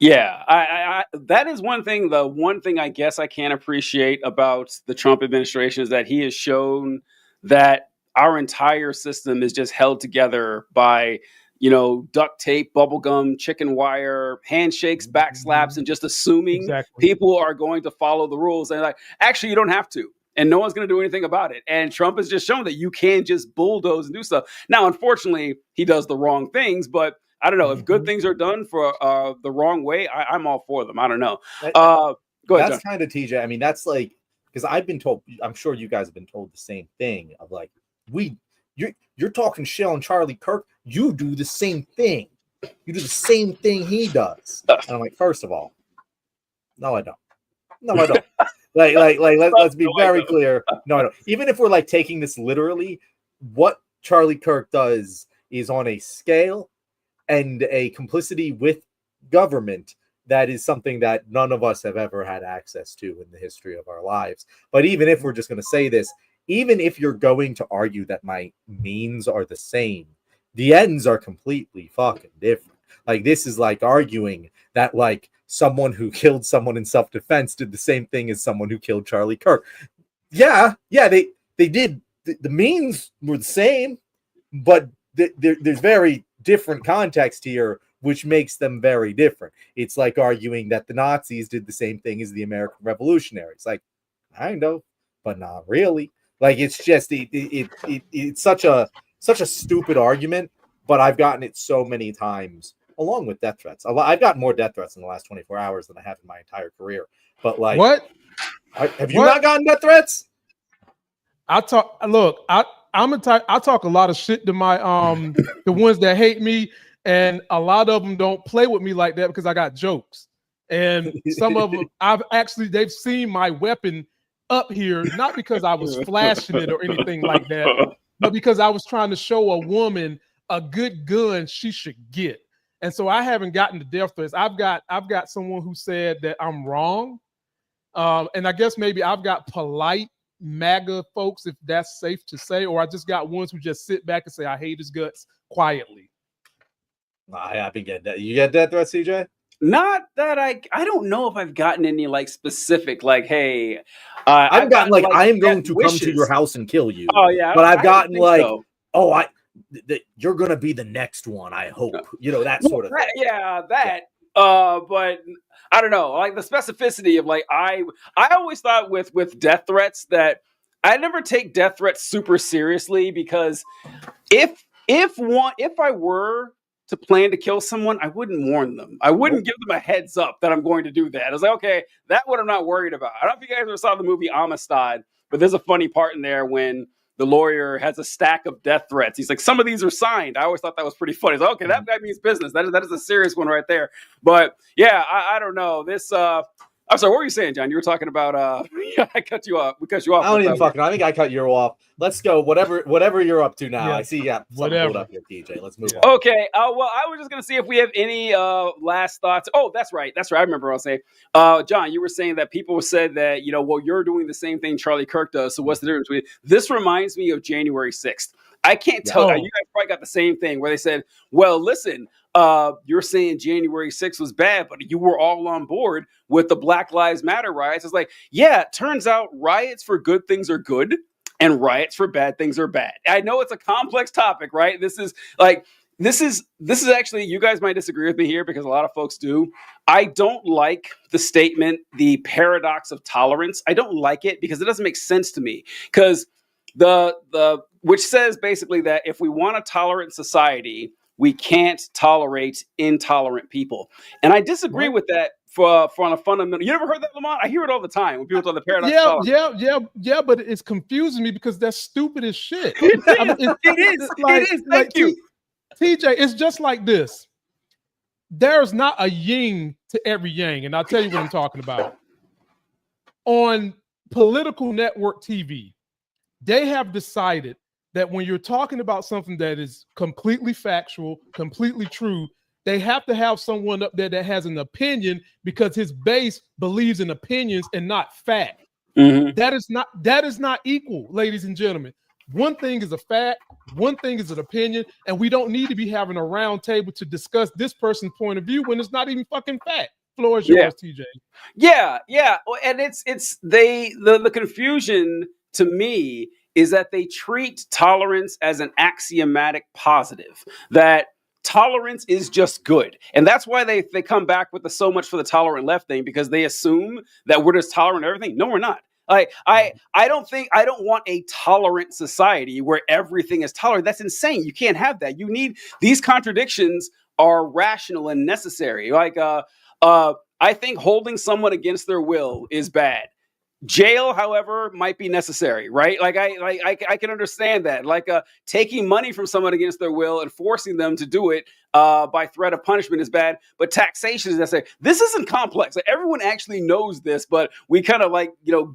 Yeah, I that is one thing. The one thing I guess I can't appreciate about the Trump administration is that he has shown that our entire system is just held together by, duct tape, bubblegum, chicken wire, handshakes, back slaps, and just assuming people are going to follow the rules. And actually, you don't have to. And no one's going to do anything about it. And Trump has just shown that you can just bulldoze and do stuff. Now, unfortunately, he does the wrong things, but I don't know. If good things are done for the wrong way, I'm all for them. I don't know. Go ahead, that's kind of TJ. I mean, that's like, because I've been told, I'm sure you guys have been told the same thing of like, you're talking shit on Charlie Kirk. You do the same thing. You do the same thing he does. And I'm like, first of all, no, I don't. No, I don't. Let's be very clear. No, I don't. Even if we're like taking this literally, what Charlie Kirk does is on a scale and a complicity with government that is something that none of us have ever had access to in the history of our lives. But even if we're just going to say this, even if you're going to argue that my means are the same, the ends are completely fucking different. Like, this is like arguing that like someone who killed someone in self-defense did the same thing as someone who killed Charlie Kirk. Yeah, they did. The means were the same, but there's very different context here, which makes them very different. It's like arguing that the Nazis did the same thing as the American revolutionaries. Like, kind of, but not really. Like, it's just it's such a stupid argument, but I've gotten it so many times, along with death threats. I've gotten more death threats in the last 24 hours than I have in my entire career. But like, what? Have you not gotten death threats? I talk a lot of shit to my the ones that hate me, and a lot of them don't play with me like that because I got jokes. And some of them they've seen my weapon up here, not because I was flashing it or anything like that, but because I was trying to show a woman a good gun she should get. And so I haven't gotten the death threats. I've got someone who said that I'm wrong. And I guess maybe I've got polite MAGA folks, if that's safe to say, or I just got ones who just sit back and say, I hate his guts quietly. I've been getting that. You get death threats, CJ? Not that I don't know if I've gotten any like specific like, hey, I've gotten like I am going to wishes. come to your house and kill you. Oh yeah, but I've gotten like, so. oh, you're gonna be the next one. I hope that sort of thing. Yeah, that. But I don't know, like the specificity of like I always thought with death threats that I never take death threats super seriously, because if I were to plan to kill someone, I wouldn't warn them. I wouldn't give them a heads up that I'm going to do that. I was like, okay, that one I'm not worried about. I don't know if you guys ever saw the movie Amistad, but there's a funny part in there when the lawyer has a stack of death threats. He's like, some of these are signed. I always thought that was pretty funny. He's like, okay, that guy means business. That is a serious one right there. But yeah, I don't know. This I'm sorry, what were you saying, John? You were talking about I cut you off. We cut you off. I don't even fucking know. I think I cut you off. Let's go. Whatever you're up to now. Yeah. I see you got something pulled up here, TJ. Let's move on. Okay. Well, I was just gonna see if we have any last thoughts. Oh, that's right. I remember what I was saying. John, you were saying that people said that, well, you're doing the same thing Charlie Kirk does. So what's the difference between this? Reminds me of January 6th. I can't tell. You guys probably got the same thing where they said, well, listen, you're saying January 6th was bad, but you were all on board with the Black Lives Matter riots. It's like, yeah, it turns out riots for good things are good and riots for bad things are bad. I know it's a complex topic, right? This is actually, you guys might disagree with me here because a lot of folks do. I don't like the statement, the paradox of tolerance. I don't like it because it doesn't make sense to me. Because which says basically that if we want a tolerant society, we can't tolerate intolerant people. And I disagree with that for on a fundamental. You never heard that, Lamont? I hear it all the time when people talk the paradox. Yeah, but it's confusing me because that's stupid as shit. It is. Thank you. TJ, it's just like this. There's not a yin to every yang, and I'll tell you what I'm talking about. On political network TV, they have decided that when you're talking about something that is completely factual, completely true, they have to have someone up there that has an opinion because his base believes in opinions and not fact. Mm-hmm. That is not equal, ladies and gentlemen. One thing is a fact, one thing is an opinion, and we don't need to be having a round table to discuss this person's point of view when it's not even fucking fact. Floor is yours, TJ. Yeah. And the confusion to me is that they treat tolerance as an axiomatic positive, that tolerance is just good. And that's why they come back with the so much for the tolerant left thing, because they assume that we're just tolerant of everything. No, we're not. Like, I don't want a tolerant society where everything is tolerant. That's insane. You can't have that. You need, these contradictions are rational and necessary. Like, I think holding someone against their will is bad. Jail, however, might be necessary, right? Like I can understand that. Like taking money from someone against their will and forcing them to do it by threat of punishment is bad, but taxation is necessary. This isn't complex. Like, everyone actually knows this, but we kind of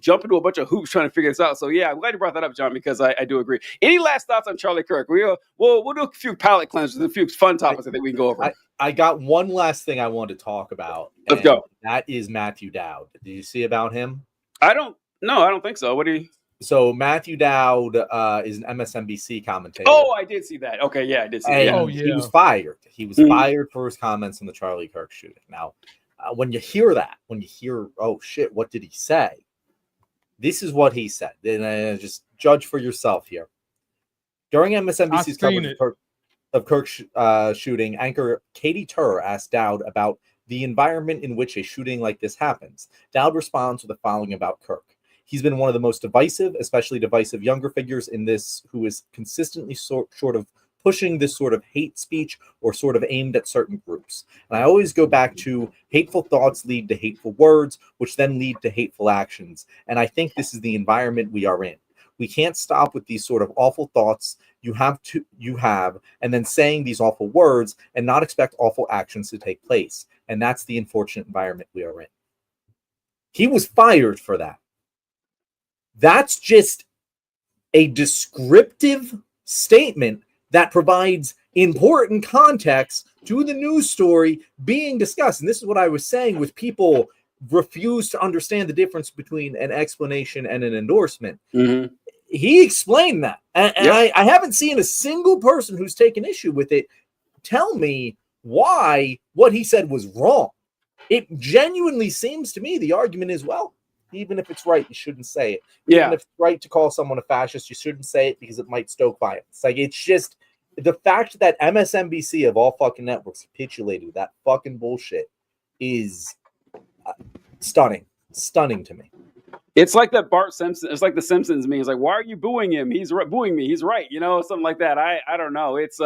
jump into a bunch of hoops trying to figure this out. So yeah, I'm glad you brought that up, John, because I do agree. Any last thoughts on Charlie Kirk? We'll do a few palate cleansers, a few fun topics I think we can go over. I got one last thing I want to talk about. Let's go. That is Matthew Dowd. Did you see about him? I don't think so. What do you? So Matthew Dowd is an MSNBC commentator. Oh, I did see that. Okay, yeah, I did see that. He was fired. He was fired for his comments on the Charlie Kirk shooting. Now, when you hear, oh shit, what did he say? This is what he said. And just judge for yourself here. During MSNBC's coverage of Kirk's shooting, anchor Katie Tur asked Dowd about the environment in which a shooting like this happens. Dowd responds with the following about Kirk. He's been one of the most divisive, especially divisive younger figures in this, who is consistently sort of pushing this sort of hate speech or sort of aimed at certain groups. And I always go back to hateful thoughts lead to hateful words, which then lead to hateful actions. And I think this is the environment we are in. We can't stop with these sort of awful thoughts you have, and then saying these awful words and not expect awful actions to take place. And that's the unfortunate environment we are in. He was fired for that. That's just a descriptive statement that provides important context to the news story being discussed. And this is what I was saying with people refuse to understand the difference between an explanation and an endorsement. Mm-hmm. He explained that. And I haven't seen a single person who's taken issue with it tell me why what he said was wrong. It genuinely seems to me the argument is, well, even if it's right, you shouldn't say it. Even if it's right to call someone a fascist, you shouldn't say it because it might stoke violence. Like, it's just the fact that MSNBC of all fucking networks capitulated with that fucking bullshit is stunning to me. It's like that Bart Simpson. It's like the Simpsons meme. It's like, why are you booing him? He's booing me. He's right. You know, something like that. I don't know. It's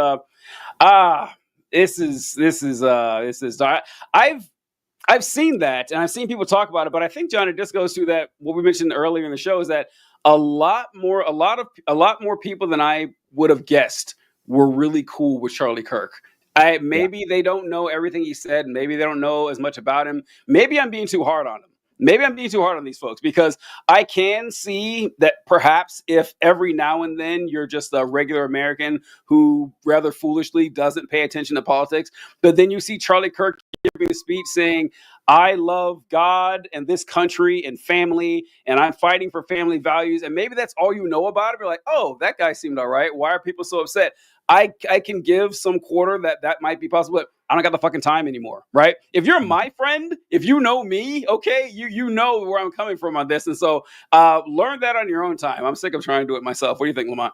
I've seen that, and I've seen people talk about it, but I think, John, it just goes to that what we mentioned earlier in the show is that a lot more people than I would have guessed were really cool with Charlie Kirk. Maybe they don't know everything he said. Maybe they don't know as much about him. Maybe I'm being too hard on him. Maybe I'm being too hard on these folks, because I can see that perhaps if every now and then you're just a regular American who rather foolishly doesn't pay attention to politics, but then you see Charlie Kirk giving a speech saying, I love God and this country and family, and I'm fighting for family values. And maybe that's all you know about it. You're like, oh, that guy seemed all right. Why are people so upset? I can give some quarter that might be possible, but I don't got the fucking time anymore, right? If you're my friend, if you know me, okay, you know where I'm coming from on this. And so learn that on your own time. I'm sick of trying to do it myself. What do you think, Lamont?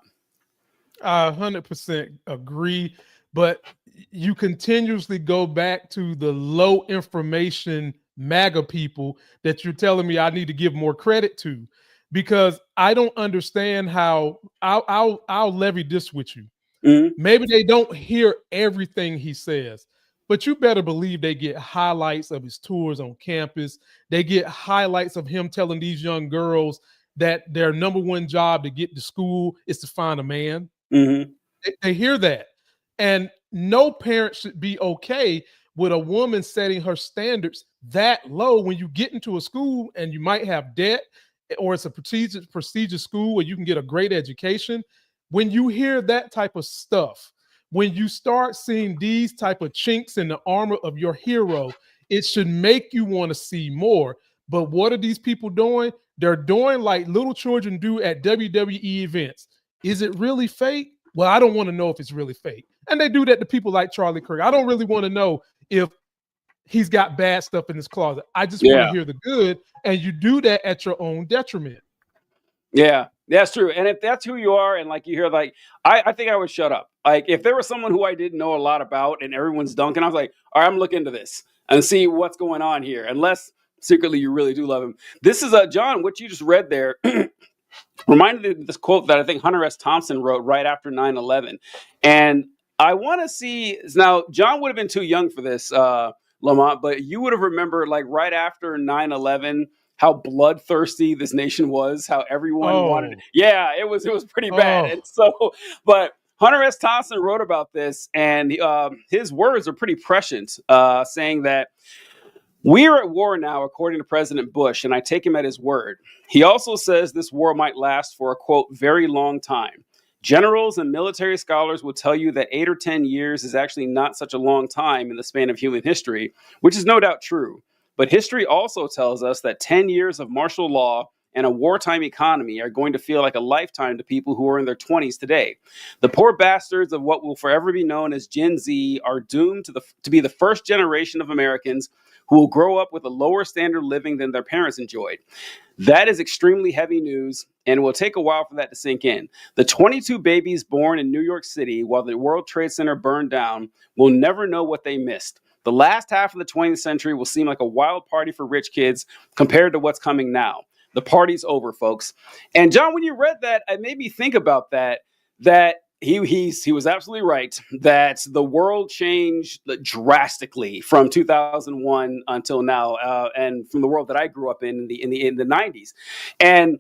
I 100% agree, but you continuously go back to the low information MAGA people that you're telling me I need to give more credit to, because I don't understand how I'll levy this with you. Mm-hmm. Maybe they don't hear everything he says, but you better believe they get highlights of his tours on campus. They get highlights of him telling these young girls that their number one job to get to school is to find a man. Mm-hmm. They hear that. And no parent should be okay with a woman setting her standards that low when you get into a school and you might have debt, or it's a prestigious school where you can get a great education. When you hear that type of stuff, when you start seeing these type of chinks in the armor of your hero, it should make you want to see more. But what are these people doing? They're doing like little children do at WWE events. Is it really fake? Well, I don't want to know if it's really fake. And they do that to people like Charlie Kirk. I don't really want to know if he's got bad stuff in his closet. I just want to hear the good. And you do that at your own detriment. Yeah, that's true. And if that's who you are, and like you hear, like, I think I would shut up. Like, if there was someone who I didn't know a lot about and everyone's dunking, I was like, all right, I'm looking into this and see what's going on here. Unless secretly you really do love him. This is John, what you just read there reminded me of this quote that I think Hunter S. Thompson wrote right after 9/11. And I want to see, now John would have been too young for this, Lamont, but you would have remembered, like, right after 9/11, how bloodthirsty this nation was, how everyone wanted. Yeah, it was pretty bad. And so, but Hunter S. Thompson wrote about this, and his words are pretty prescient, saying that we are at war now, according to President Bush, and I take him at his word. He also says this war might last for a, quote, very long time. Generals and military scholars will tell you that 8 or 10 years is actually not such a long time in the span of human history, which is no doubt true. But history also tells us that 10 years of martial law and a wartime economy are going to feel like a lifetime to people who are in their 20s today. The poor bastards of what will forever be known as Gen Z are doomed to be the first generation of Americans who will grow up with a lower standard of living than their parents enjoyed. That is extremely heavy news, and it will take a while for that to sink in. The 22 babies born in New York City while the World Trade Center burned down will never know what they missed. The last half of the 20th century will seem like a wild party for rich kids compared to what's coming now. The party's over, folks. And John, when you read that, it made me think about that he was absolutely right, that the world changed drastically from 2001 until now, and from the world that I grew up in the 90s. And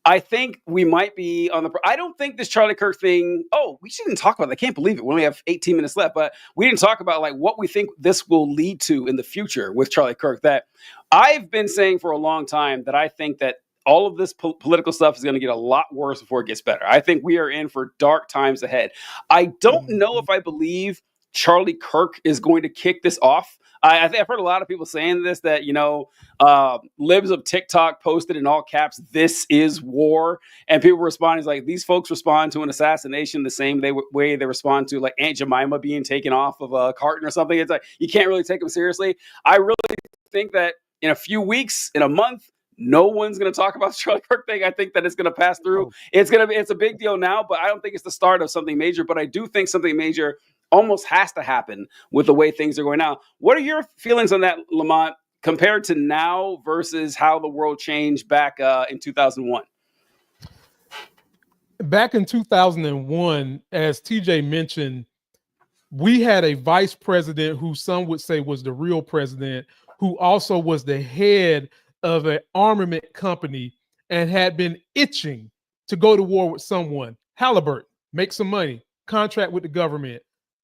I think we might be on the. I don't think this Charlie Kirk thing. Oh, we shouldn't talk about it. I can't believe it. We only have 18 minutes left, but we didn't talk about like what we think this will lead to in the future with Charlie Kirk. That I've been saying for a long time that I think that all of this political stuff is going to get a lot worse before it gets better. I think we are in for dark times ahead. I don't know if I believe Charlie Kirk is going to kick this off. I think I've heard a lot of people saying this, that, libs of TikTok posted in all caps, "This is war." And people responding like, these folks respond to an assassination the same way they respond to like Aunt Jemima being taken off of a carton or something. It's like, you can't really take them seriously. I really think that in a few weeks, in a month, no one's going to talk about the Charlie Kirk thing. I think that it's going to pass through. It's a big deal now, but I don't think it's the start of something major. But I do think something major almost has to happen with the way things are going now. What are your feelings on that, Lamont, compared to now versus how the world changed back in 2001? Back in 2001, as TJ mentioned, we had a vice president who some would say was the real president, who also was the head of an armament company and had been itching to go to war with someone. Halliburton, make some money, contract with the government,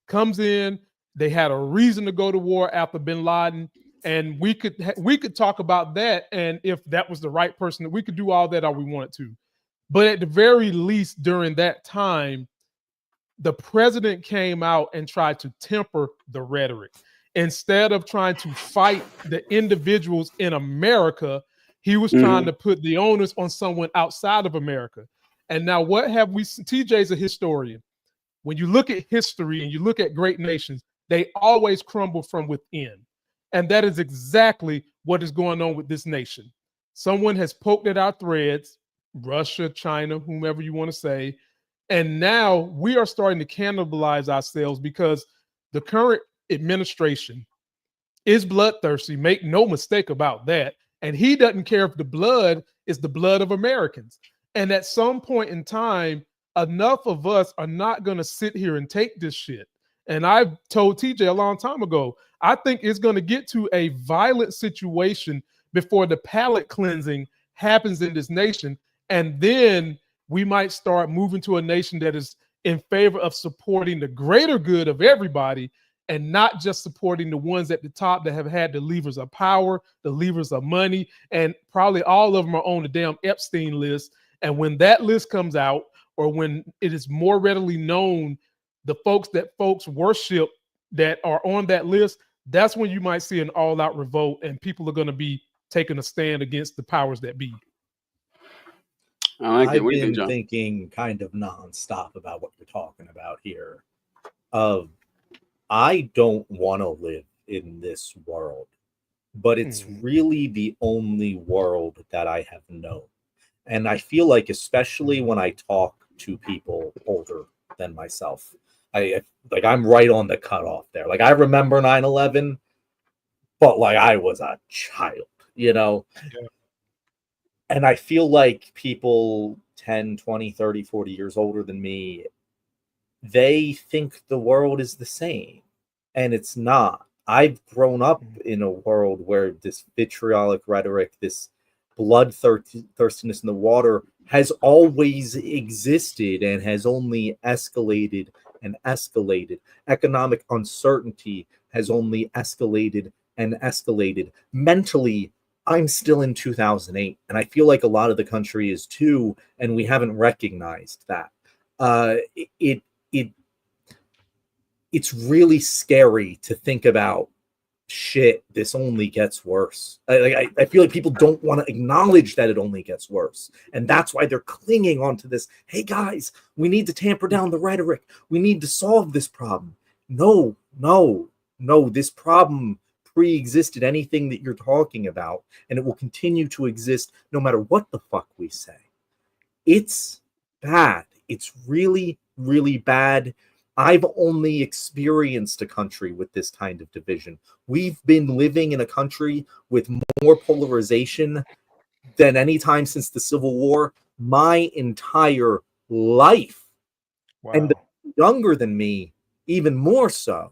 comes in. They had a reason to go to war after bin Laden. And we could talk about that. And if that was the right person, we could do all that all we wanted to. But at the very least, during that time, the president came out and tried to temper the rhetoric. Instead of trying to fight the individuals in America, he was trying to put the onus on someone outside of America. And now what have we seen? TJ's a historian. When you look at history and you look at great nations, they always crumble from within. And that is exactly what is going on with this nation. Someone has poked at our threads, Russia, China, whomever you want to say. And now we are starting to cannibalize ourselves because the current administration is bloodthirsty. Make no mistake about that. And he doesn't care if the blood is the blood of Americans. And at some point in time, enough of us are not going to sit here and take this shit. And I've told TJ a long time ago, I think it's going to get to a violent situation before the palate cleansing happens in this nation. And then we might start moving to a nation that is in favor of supporting the greater good of everybody and not just supporting the ones at the top that have had the levers of power, the levers of money, and probably all of them are on the damn Epstein list. And when that list comes out, or when it is more readily known, the folks that folks worship that are on that list, that's when you might see an all-out revolt and people are going to be taking a stand against the powers that be. I've been thinking kind of nonstop about what you're talking about here. I don't want to live in this world, but it's really the only world that I have known. And I feel like, especially when I talk to people older than myself, I'm right on the cutoff there. Like, I remember 9/11, but like I was a child, Yeah. And I feel like people 10, 20, 30, 40 years older than me, they think the world is the same, and it's not. I've grown up in a world where this vitriolic rhetoric, this bloodthirstiness in the water has always existed and has only escalated and escalated. Economic uncertainty has only escalated and escalated. Mentally, I'm still in 2008, and I feel like a lot of the country is too, and we haven't recognized that. It's really scary to think about. Shit, this only gets worse. I feel like people don't want to acknowledge that it only gets worse, and that's why they're clinging onto this. Hey guys, we need to tamper down the rhetoric. We need to solve this problem. No. This problem pre-existed anything that you're talking about, and it will continue to exist no matter what the fuck we say. It's bad. It's really, really bad. I've only experienced a country with this kind of division. We've been living in a country with more polarization than any time since the Civil War my entire life. Wow. And younger than me, even more so.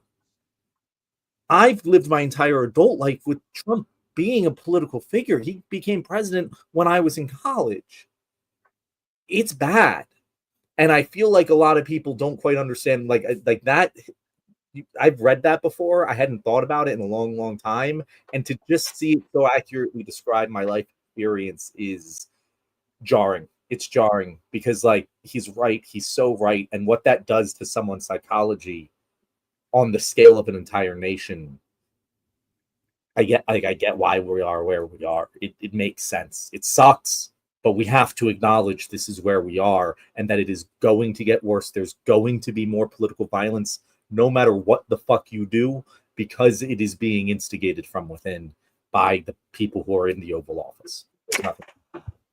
I've lived my entire adult life with Trump being a political figure. He became president when I was in college. It's bad. And I feel like a lot of people don't quite understand like that. I've read that before. I hadn't thought about it in a long, long time. And to just see it so accurately describe my life experience is jarring. It's jarring because like he's right. He's so right. And what that does to someone's psychology on the scale of an entire nation I get why we are where we are. It makes sense. It sucks, but we have to acknowledge this is where we are and that it is going to get worse. There's going to be more political violence no matter what the fuck you do, because it is being instigated from within by the people who are in the Oval Office.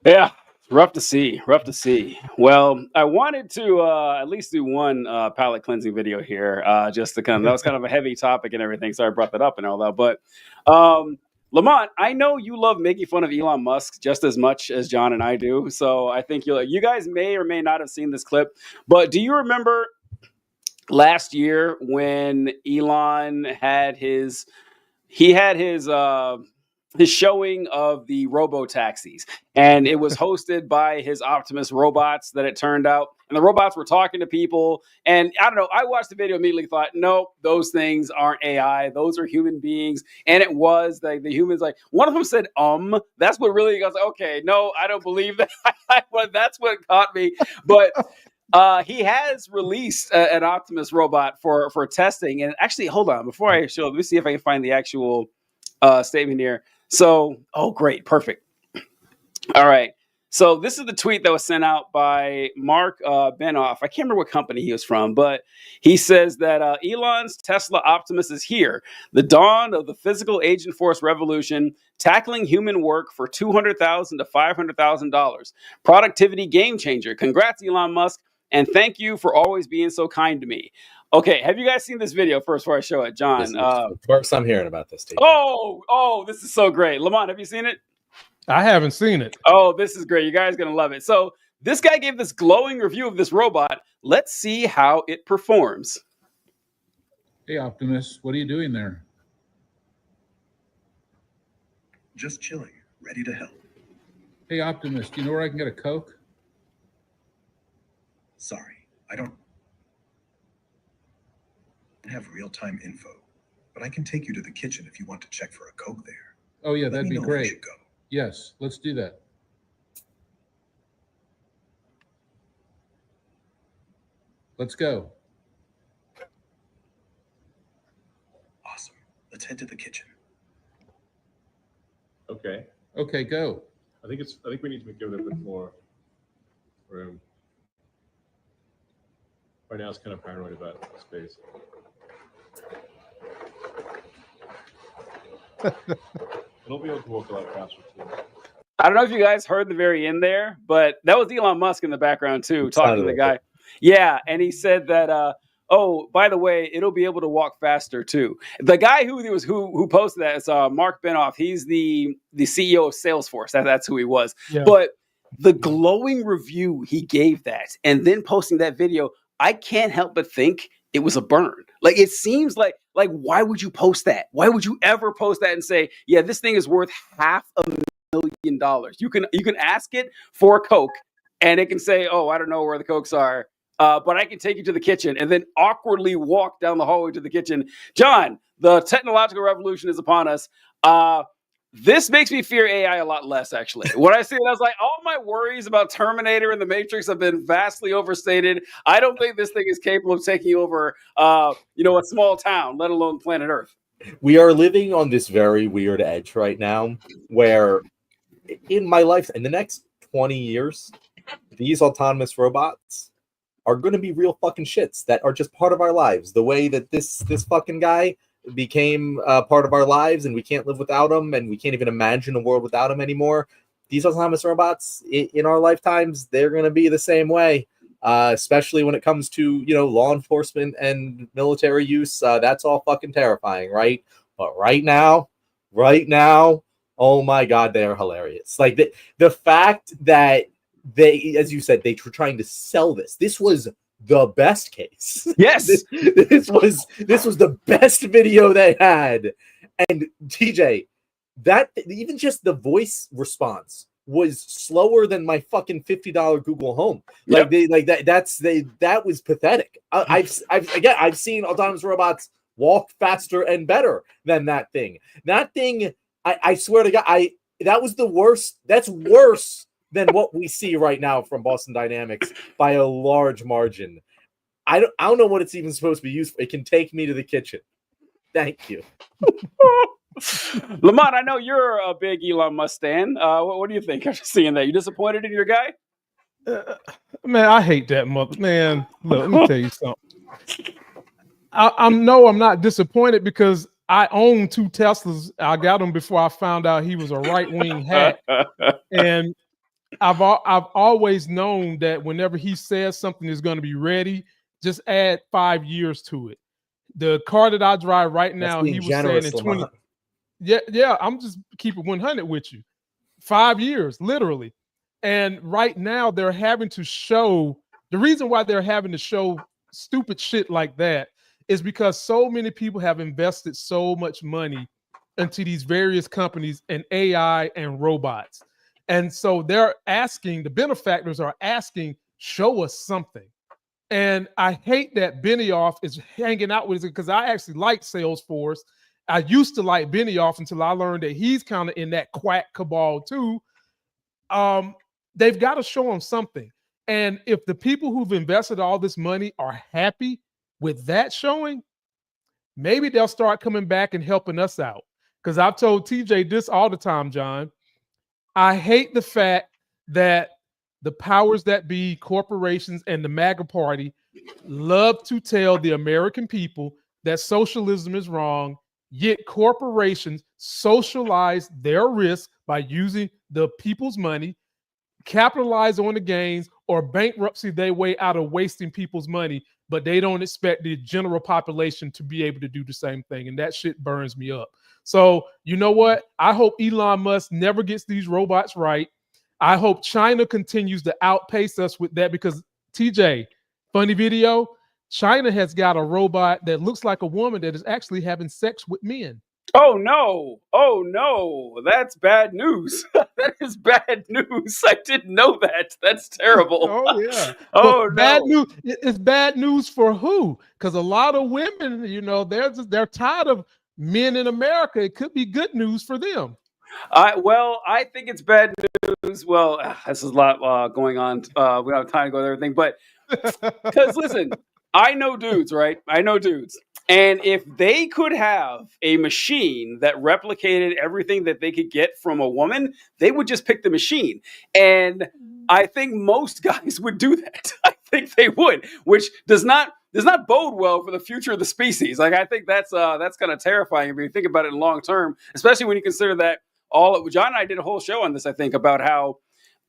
Yeah, rough to see. Rough to see. Well, I wanted to at least do one palate cleansing video here, just to that was kind of a heavy topic and everything, so I brought that up and all that. But Lamont, I know you love making fun of Elon Musk just as much as John and I do. So I think you guys may or may not have seen this clip, but do you remember last year when Elon had his showing of the robo taxis, and it was hosted by his Optimus robots that it turned out, and the robots were talking to people, and I don't know, I watched the video, immediately thought, nope, those things aren't AI, those are human beings. And it was like the humans, like one of them said that's what really, I was like, okay, no, I don't believe that. That's what caught me. But he has released an Optimus robot for testing. And actually, hold on, before I show, let me see if I can find the actual statement here. So, oh, great, perfect. All right. So this is the tweet that was sent out by Mark Benoff. I can't remember what company he was from, but he says that Elon's Tesla Optimus is here. The dawn of the physical agent force revolution, tackling human work for $200,000 to $500,000. Productivity game changer. Congrats, Elon Musk. And thank you for always being so kind to me. Okay, have you guys seen this video first before I show it, John? This is the first I'm hearing about this. Oh, this is so great. Lamont, have you seen it? I haven't seen it. Oh, this is great. You guys are going to love it. So this guy gave this glowing review of this robot. Let's see how it performs. Hey, Optimus, what are you doing there? Just chilling, ready to help. Hey, Optimus, do you know where I can get a Coke? Sorry, I don't have real-time info, but I can take you to the kitchen if you want to check for a Coke there. Oh, yeah, Let that'd me be know when you great. should go. Yes, let's do that. Let's go. Awesome. Let's head to the kitchen. Okay. Okay, go. I think we need to give it a bit more room. Right now, it's kind of paranoid about space. It'll be able to walk a lot faster too. I don't know if you guys heard the very end there, but that was Elon Musk in the background too, talking to the guy. Yeah, and he said that, oh, by the way, it'll be able to walk faster too. The guy who posted that is Mark Benoff. He's the CEO of Salesforce. That's who he was. Yeah. But the glowing review he gave that, and then posting that video, I can't help but think it was a burn. Like, it seems like why would you post that? Why would you ever post that and say, yeah, this thing is worth $500,000? You can ask it for a Coke, and it can say, oh, I don't know where the Cokes are, but I can take you to the kitchen, and then awkwardly walk down the hallway to the kitchen. John, the technological revolution is upon us. This makes me fear AI a lot less, actually. When I see it, I was like, all my worries about Terminator and the Matrix have been vastly overstated. I don't think this thing is capable of taking over, a small town, let alone planet Earth. We are living on this very weird edge right now where in my life, in the next 20 years, these autonomous robots are going to be real fucking shits that are just part of our lives. The way that this fucking guy became part of our lives, and we can't live without them, and we can't even imagine a world without them anymore. These autonomous robots in our lifetimes, they're going to be the same way, especially when it comes to law enforcement and military use. That's all fucking terrifying, right? But right now, oh my god, they are hilarious. Like the fact that they, as you said, they were trying to sell this. This was the best case. Yes. This was the best video they had. And TJ, that even just the voice response was slower than my fucking $50 Google Home. Yep. That was pathetic. I've seen autonomous robots walk faster and better than that thing. That thing, I swear to God, that was the worst. That's worse than what we see right now from Boston Dynamics by a large margin. I don't know what it's even supposed to be used for. It can take me to the kitchen. Thank you. Lamont, I know you're a big Elon Musk stan. What do you think after seeing that? You disappointed in your guy? Man, I hate that mother. Man, look, let me tell you something. I'm not disappointed because I own 2 Teslas. I got them before I found out he was a right-wing hack, and I've always known that whenever he says something is going to be ready, just add 5 years to it. The car that I drive right now, he was saying in 20. Yeah, I'm just keeping 100 with you. 5 years, literally. And right now they're having to show, the reason why they're having to show stupid shit like that is because so many people have invested so much money into these various companies and AI and robots. And so they're asking, the benefactors are asking, show us something. And I hate that Benioff is hanging out with it because I actually like Salesforce. I used to like Benioff until I learned that he's kind of in that quack cabal too. They've got to show them something. And if the people who've invested all this money are happy with that showing, maybe they'll start coming back and helping us out. Because I've told TJ this all the time, John. I hate the fact that the powers that be, corporations, and the MAGA party love to tell the American people that socialism is wrong, yet corporations socialize their risk by using the people's money, capitalize on the gains, or bankruptcy their way out of wasting people's money, but they don't expect the general population to be able to do the same thing. And that shit burns me up. So, you know what? I hope Elon Musk never gets these robots right. I hope China continues to outpace us with that because, TJ, funny video, China has got a robot that looks like a woman that is actually having sex with men. Oh no, that's bad news. That is bad news. I didn't know that. That's terrible. Oh yeah. Oh But bad no. news. It's bad news for who? Because a lot of women, they're tired of men in America. It could be good news for them. I think it's bad news. Well, this is a lot going on. We don't have time to go through everything, but because listen, I know dudes, right? I know dudes. And if they could have a machine that replicated everything that they could get from a woman, they would just pick the machine. And I think most guys would do that. I think they would, which does not bode well for the future of the species. Like, I think that's kind of terrifying if you think about it in long term, especially when you consider that John and I did a whole show on this, I think, about how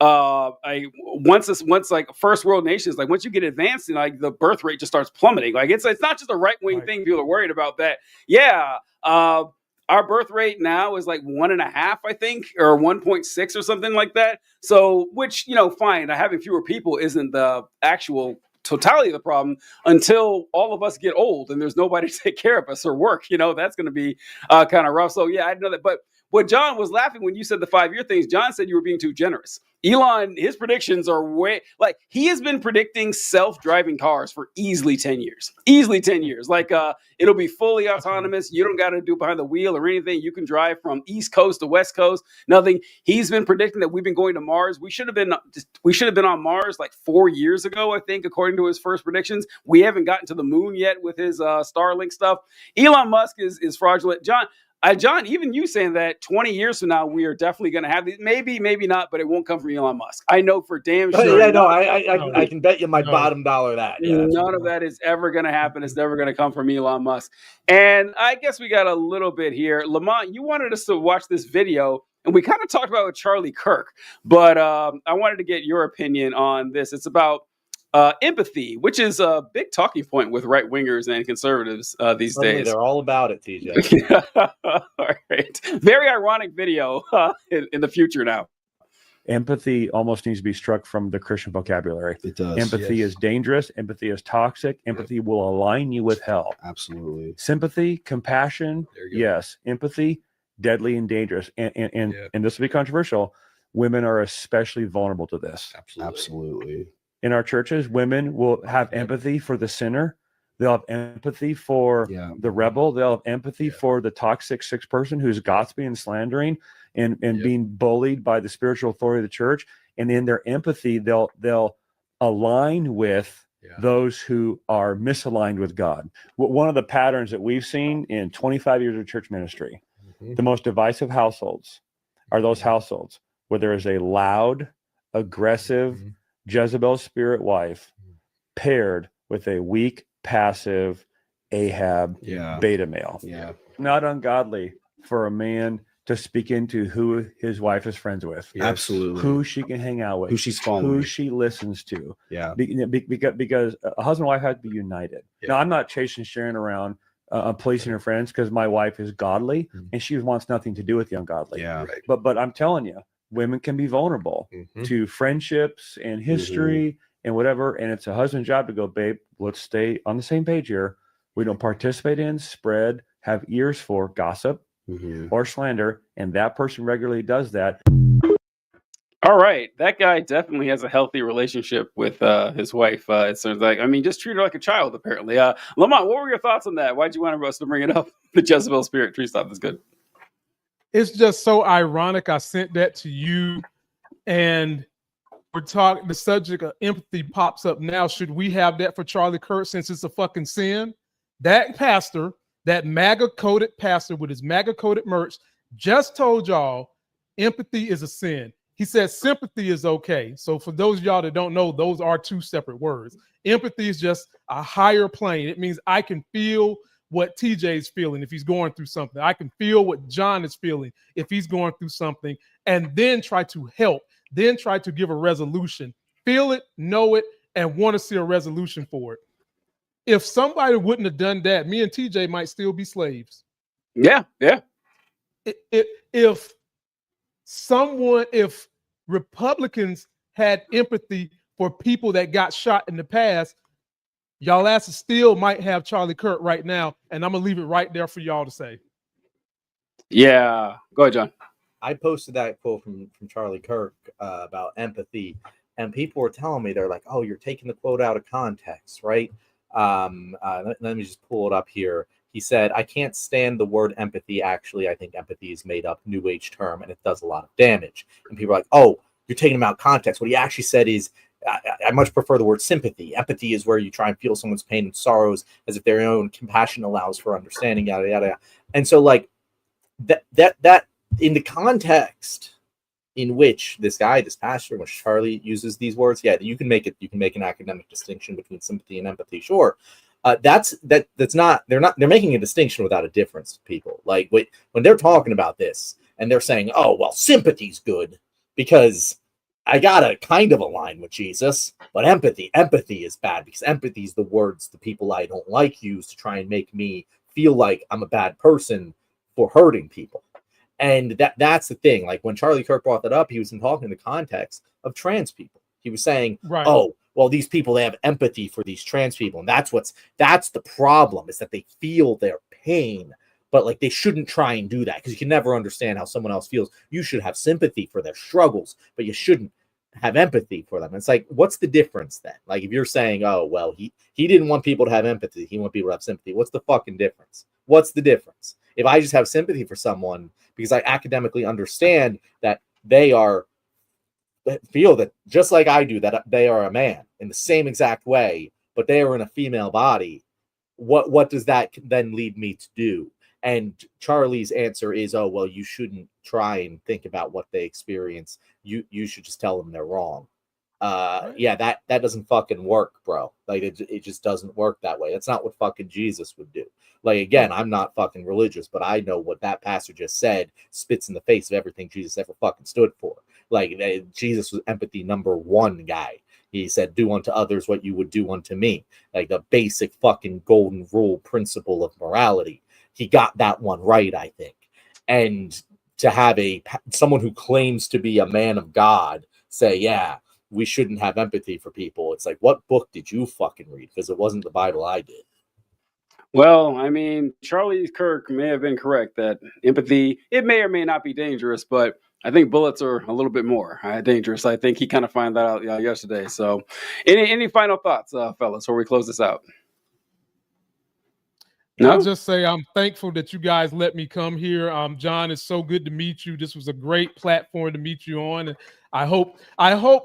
once like first world nations, like once you get advanced, and like the birth rate just starts plummeting. Like it's not just a right wing thing. People are worried about that. Yeah. Our birth rate now is like 1.5, I think, or 1.6 or something like that. So, which, fine. Having fewer people isn't the actual totality of the problem until all of us get old and there's nobody to take care of us or work. That's going to be kind of rough. So yeah, I know that. But what John was laughing when you said the 5-year things, John said you were being too generous. Elon, his predictions are like he has been predicting self-driving cars for easily 10 years. Like it'll be fully autonomous. You don't got to do behind the wheel or anything. You can drive from East Coast to West Coast. Nothing. He's been predicting that we've been going to Mars. We should have been on Mars like 4 years ago, I think, according to his first predictions. We haven't gotten to the moon yet with his Starlink stuff. Elon Musk is fraudulent. John, even you saying that 20 years from now, we are definitely going to have these. Maybe not, but it won't come from Elon Musk. I know for damn sure. Yeah, no, I can bet you my bottom dollar that. Yeah, none of that is ever going to happen. It's never going to come from Elon Musk. And I guess we got a little bit here. Lamont, you wanted us to watch this video, and we kind of talked about it with Charlie Kirk, but I wanted to get your opinion on this. It's about empathy, which is a big talking point with right wingers and conservatives these days. They're all about it, TJ. All right. Very ironic video in the future now. Empathy almost needs to be struck from the Christian vocabulary. It does. Empathy is dangerous. Empathy is toxic. Empathy will align you with hell. Absolutely. Sympathy, compassion, yes. Empathy, deadly and dangerous. And this will be controversial. Women are especially vulnerable to this. Absolutely. In our churches, women will have empathy for the sinner. They'll have empathy for the rebel. They'll have empathy for the toxic sick person who's gossiping and slandering and being bullied by the spiritual authority of the church. And in their empathy, they'll align with those who are misaligned with God. One of the patterns that we've seen in 25 years of church ministry The most divisive households are those households where there is a loud, aggressive Jezebel spirit wife paired with a weak, passive Ahab beta male. Yeah. Not ungodly for a man to speak into who his wife is friends with. Absolutely. Who she can hang out with. Who she's following. Who she listens to. Yeah. Because a husband and wife have to be united. Now, I'm not chasing Sharon around policing her friends because my wife is godly and she wants nothing to do with the ungodly. Yeah. But I'm telling you, women can be vulnerable to friendships and history and whatever. And it's a husband's job to go, babe, let's stay on the same page here. We don't participate in, spread, have ears for gossip or slander. And that person regularly does that. All right, that guy definitely has a healthy relationship with his wife. It sounds like, I mean, just treat her like a child, apparently. Lamont, what were your thoughts on that? Why'd you want us to bring it up? The Jezebel spirit tree stuff is good. It's just so ironic. I sent that to you, and we're talking. The subject of empathy pops up now. Should we have that for Charlie Kirk since it's a fucking sin? That pastor, that MAGA coded pastor with his MAGA coded merch, just told y'all empathy is a sin. He said sympathy is okay. So for those of y'all that don't know, those are two separate words. Empathy is just a higher plane. It means I can feel what TJ is feeling if he's going through something. I can feel what John is feeling if he's going through something, and then try to help, then try to give a resolution. Feel it, know it, and want to see a resolution for it. If somebody wouldn't have done that, me and TJ might still be slaves. Yeah. If Republicans had empathy for people that got shot in the past, y'all asses still might have Charlie Kirk right now, and I'm gonna leave it right there for y'all to say. Yeah, go ahead, John. I posted that quote from Charlie Kirk about empathy, and people were telling me, they're like, "Oh, you're taking the quote out of context, right?" Let me just pull it up here. He said, "I can't stand the word empathy. Actually, I think empathy is made up New Age term, and it does a lot of damage." And people are like, "Oh, you're taking him out of context." What he actually said is, I much prefer the word sympathy. Empathy is where you try and feel someone's pain and sorrows as if their own compassion allows for understanding, yada, yada, yada. And so, like, that in the context in which this pastor, in which Charlie uses these words, yeah, you can make an academic distinction between sympathy and empathy, sure. That's not, they're making a distinction without a difference, people. Like, when they're talking about this and they're saying, "Oh, well, sympathy's good because I gotta kind of align with Jesus, but empathy is bad because empathy is the words the people I don't like use to try and make me feel like I'm a bad person for hurting people." And that's the thing. Like, when Charlie Kirk brought that up, he was talking in the context of trans people. He was saying, right, "Oh, well, these people, they have empathy for these trans people, and that's the problem, is that they feel their pain, but like they shouldn't try and do that because you can never understand how someone else feels. You should have sympathy for their struggles, but you shouldn't have empathy for them." And it's like, what's the difference then? Like, if you're saying, "Oh, well, he didn't want people to have empathy, he wanted people to have sympathy," what's the fucking difference? What's the difference? If I just have sympathy for someone because I academically understand that they feel that just like I do, that they are a man in the same exact way, but they are in a female body, what does that then lead me to do? And Charlie's answer is, "Oh, well, you shouldn't try and think about what they experience. You should just tell them they're wrong." Yeah, that doesn't fucking work, bro. Like, it just doesn't work that way. That's not what fucking Jesus would do. Like, again, I'm not fucking religious, but I know what that pastor just said spits in the face of everything Jesus ever fucking stood for. Like, Jesus was empathy number one guy. He said, "Do unto others what you would do unto me." Like, the basic fucking golden rule principle of morality. He got that one right, I think. And to have someone who claims to be a man of God say, "Yeah, we shouldn't have empathy for people," it's like, what book did you fucking read? Because it wasn't the Bible I did. Well, I mean, Charlie Kirk may have been correct that empathy, it may or may not be dangerous, but I think bullets are a little bit more dangerous. I think he kind of found that out yesterday. So any final thoughts, fellas, before we close this out? I'll just say I'm thankful that you guys let me come here. John, it's so good to meet you. This was a great platform to meet you on. And I hope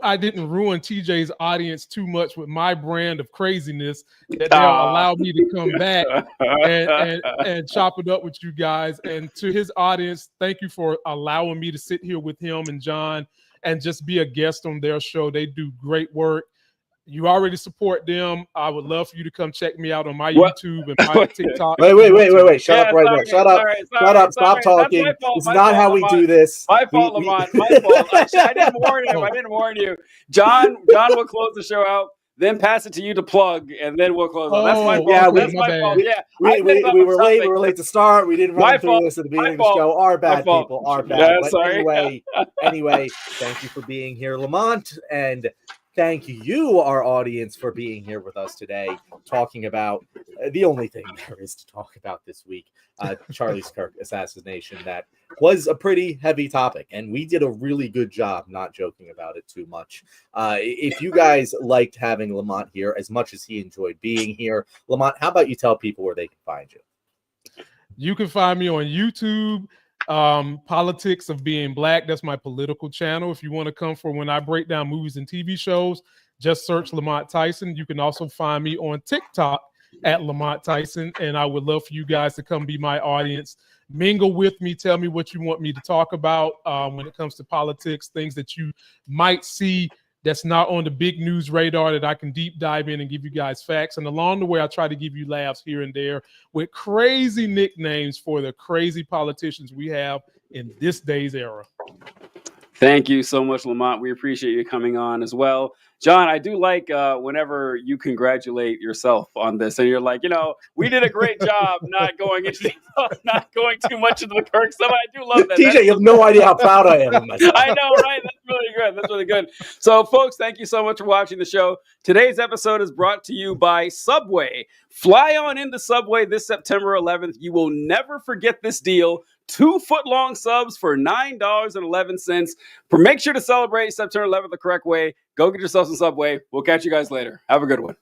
I didn't ruin TJ's audience too much with my brand of craziness, that they'll allow me to come back and chop it up with you guys. And to his audience, thank you for allowing me to sit here with him and John and just be a guest on their show. They do great work. You already support them. I would love for you to come check me out on my YouTube and my TikTok. Wait. Shut up right now. Shut up. Stop talking. It's not how we do this. My fault, Lamont. My fault. I didn't warn him. I didn't warn you. John will close the show out, then pass it to you to plug, and then we'll close out. That's my fault. Yeah, that's my fault. Yeah. We were late. We were late to start. We didn't run through this at the beginning of the show. Our bad, people. Our bad. Yeah, but sorry. Anyway, thank you for being here, Lamont, and thank you, our audience, for being here with us today, talking about the only thing there is to talk about this week, Charlie's Kirk assassination. That was a pretty heavy topic, and we did a really good job not joking about it too much. If you guys liked having Lamont here as much as he enjoyed being here, Lamont, how about you tell people where they can find you? You can find me on YouTube. Politics of Being Black. That's my political channel. If you want to come for when I break down movies and TV shows, just search Lamont Tyson. You can also find me on TikTok at Lamont Tyson, and I would love for you guys to come be my audience. Mingle with me. Tell me what you want me to talk about when it comes to politics, things that you might see that's not on the big news radar that I can deep dive in and give you guys facts. And along the way, I try to give you laughs here and there with crazy nicknames for the crazy politicians we have in this day's era. Thank you so much, Lamont. We appreciate you coming on as well. John, I do like whenever you congratulate yourself on this, and you're like, we did a great job not going too much into the Kirk stuff. I do love that. TJ, you have no idea how proud I am of myself. I know, right? That's really good. That's really good. So, folks, thank you so much for watching the show. Today's episode is brought to you by Subway. Fly on into Subway this September 11th. You will never forget this deal. 2-foot-long subs for $9.11. Make sure to celebrate September 11th the correct way. Go get yourself some Subway. We'll catch you guys later. Have a good one.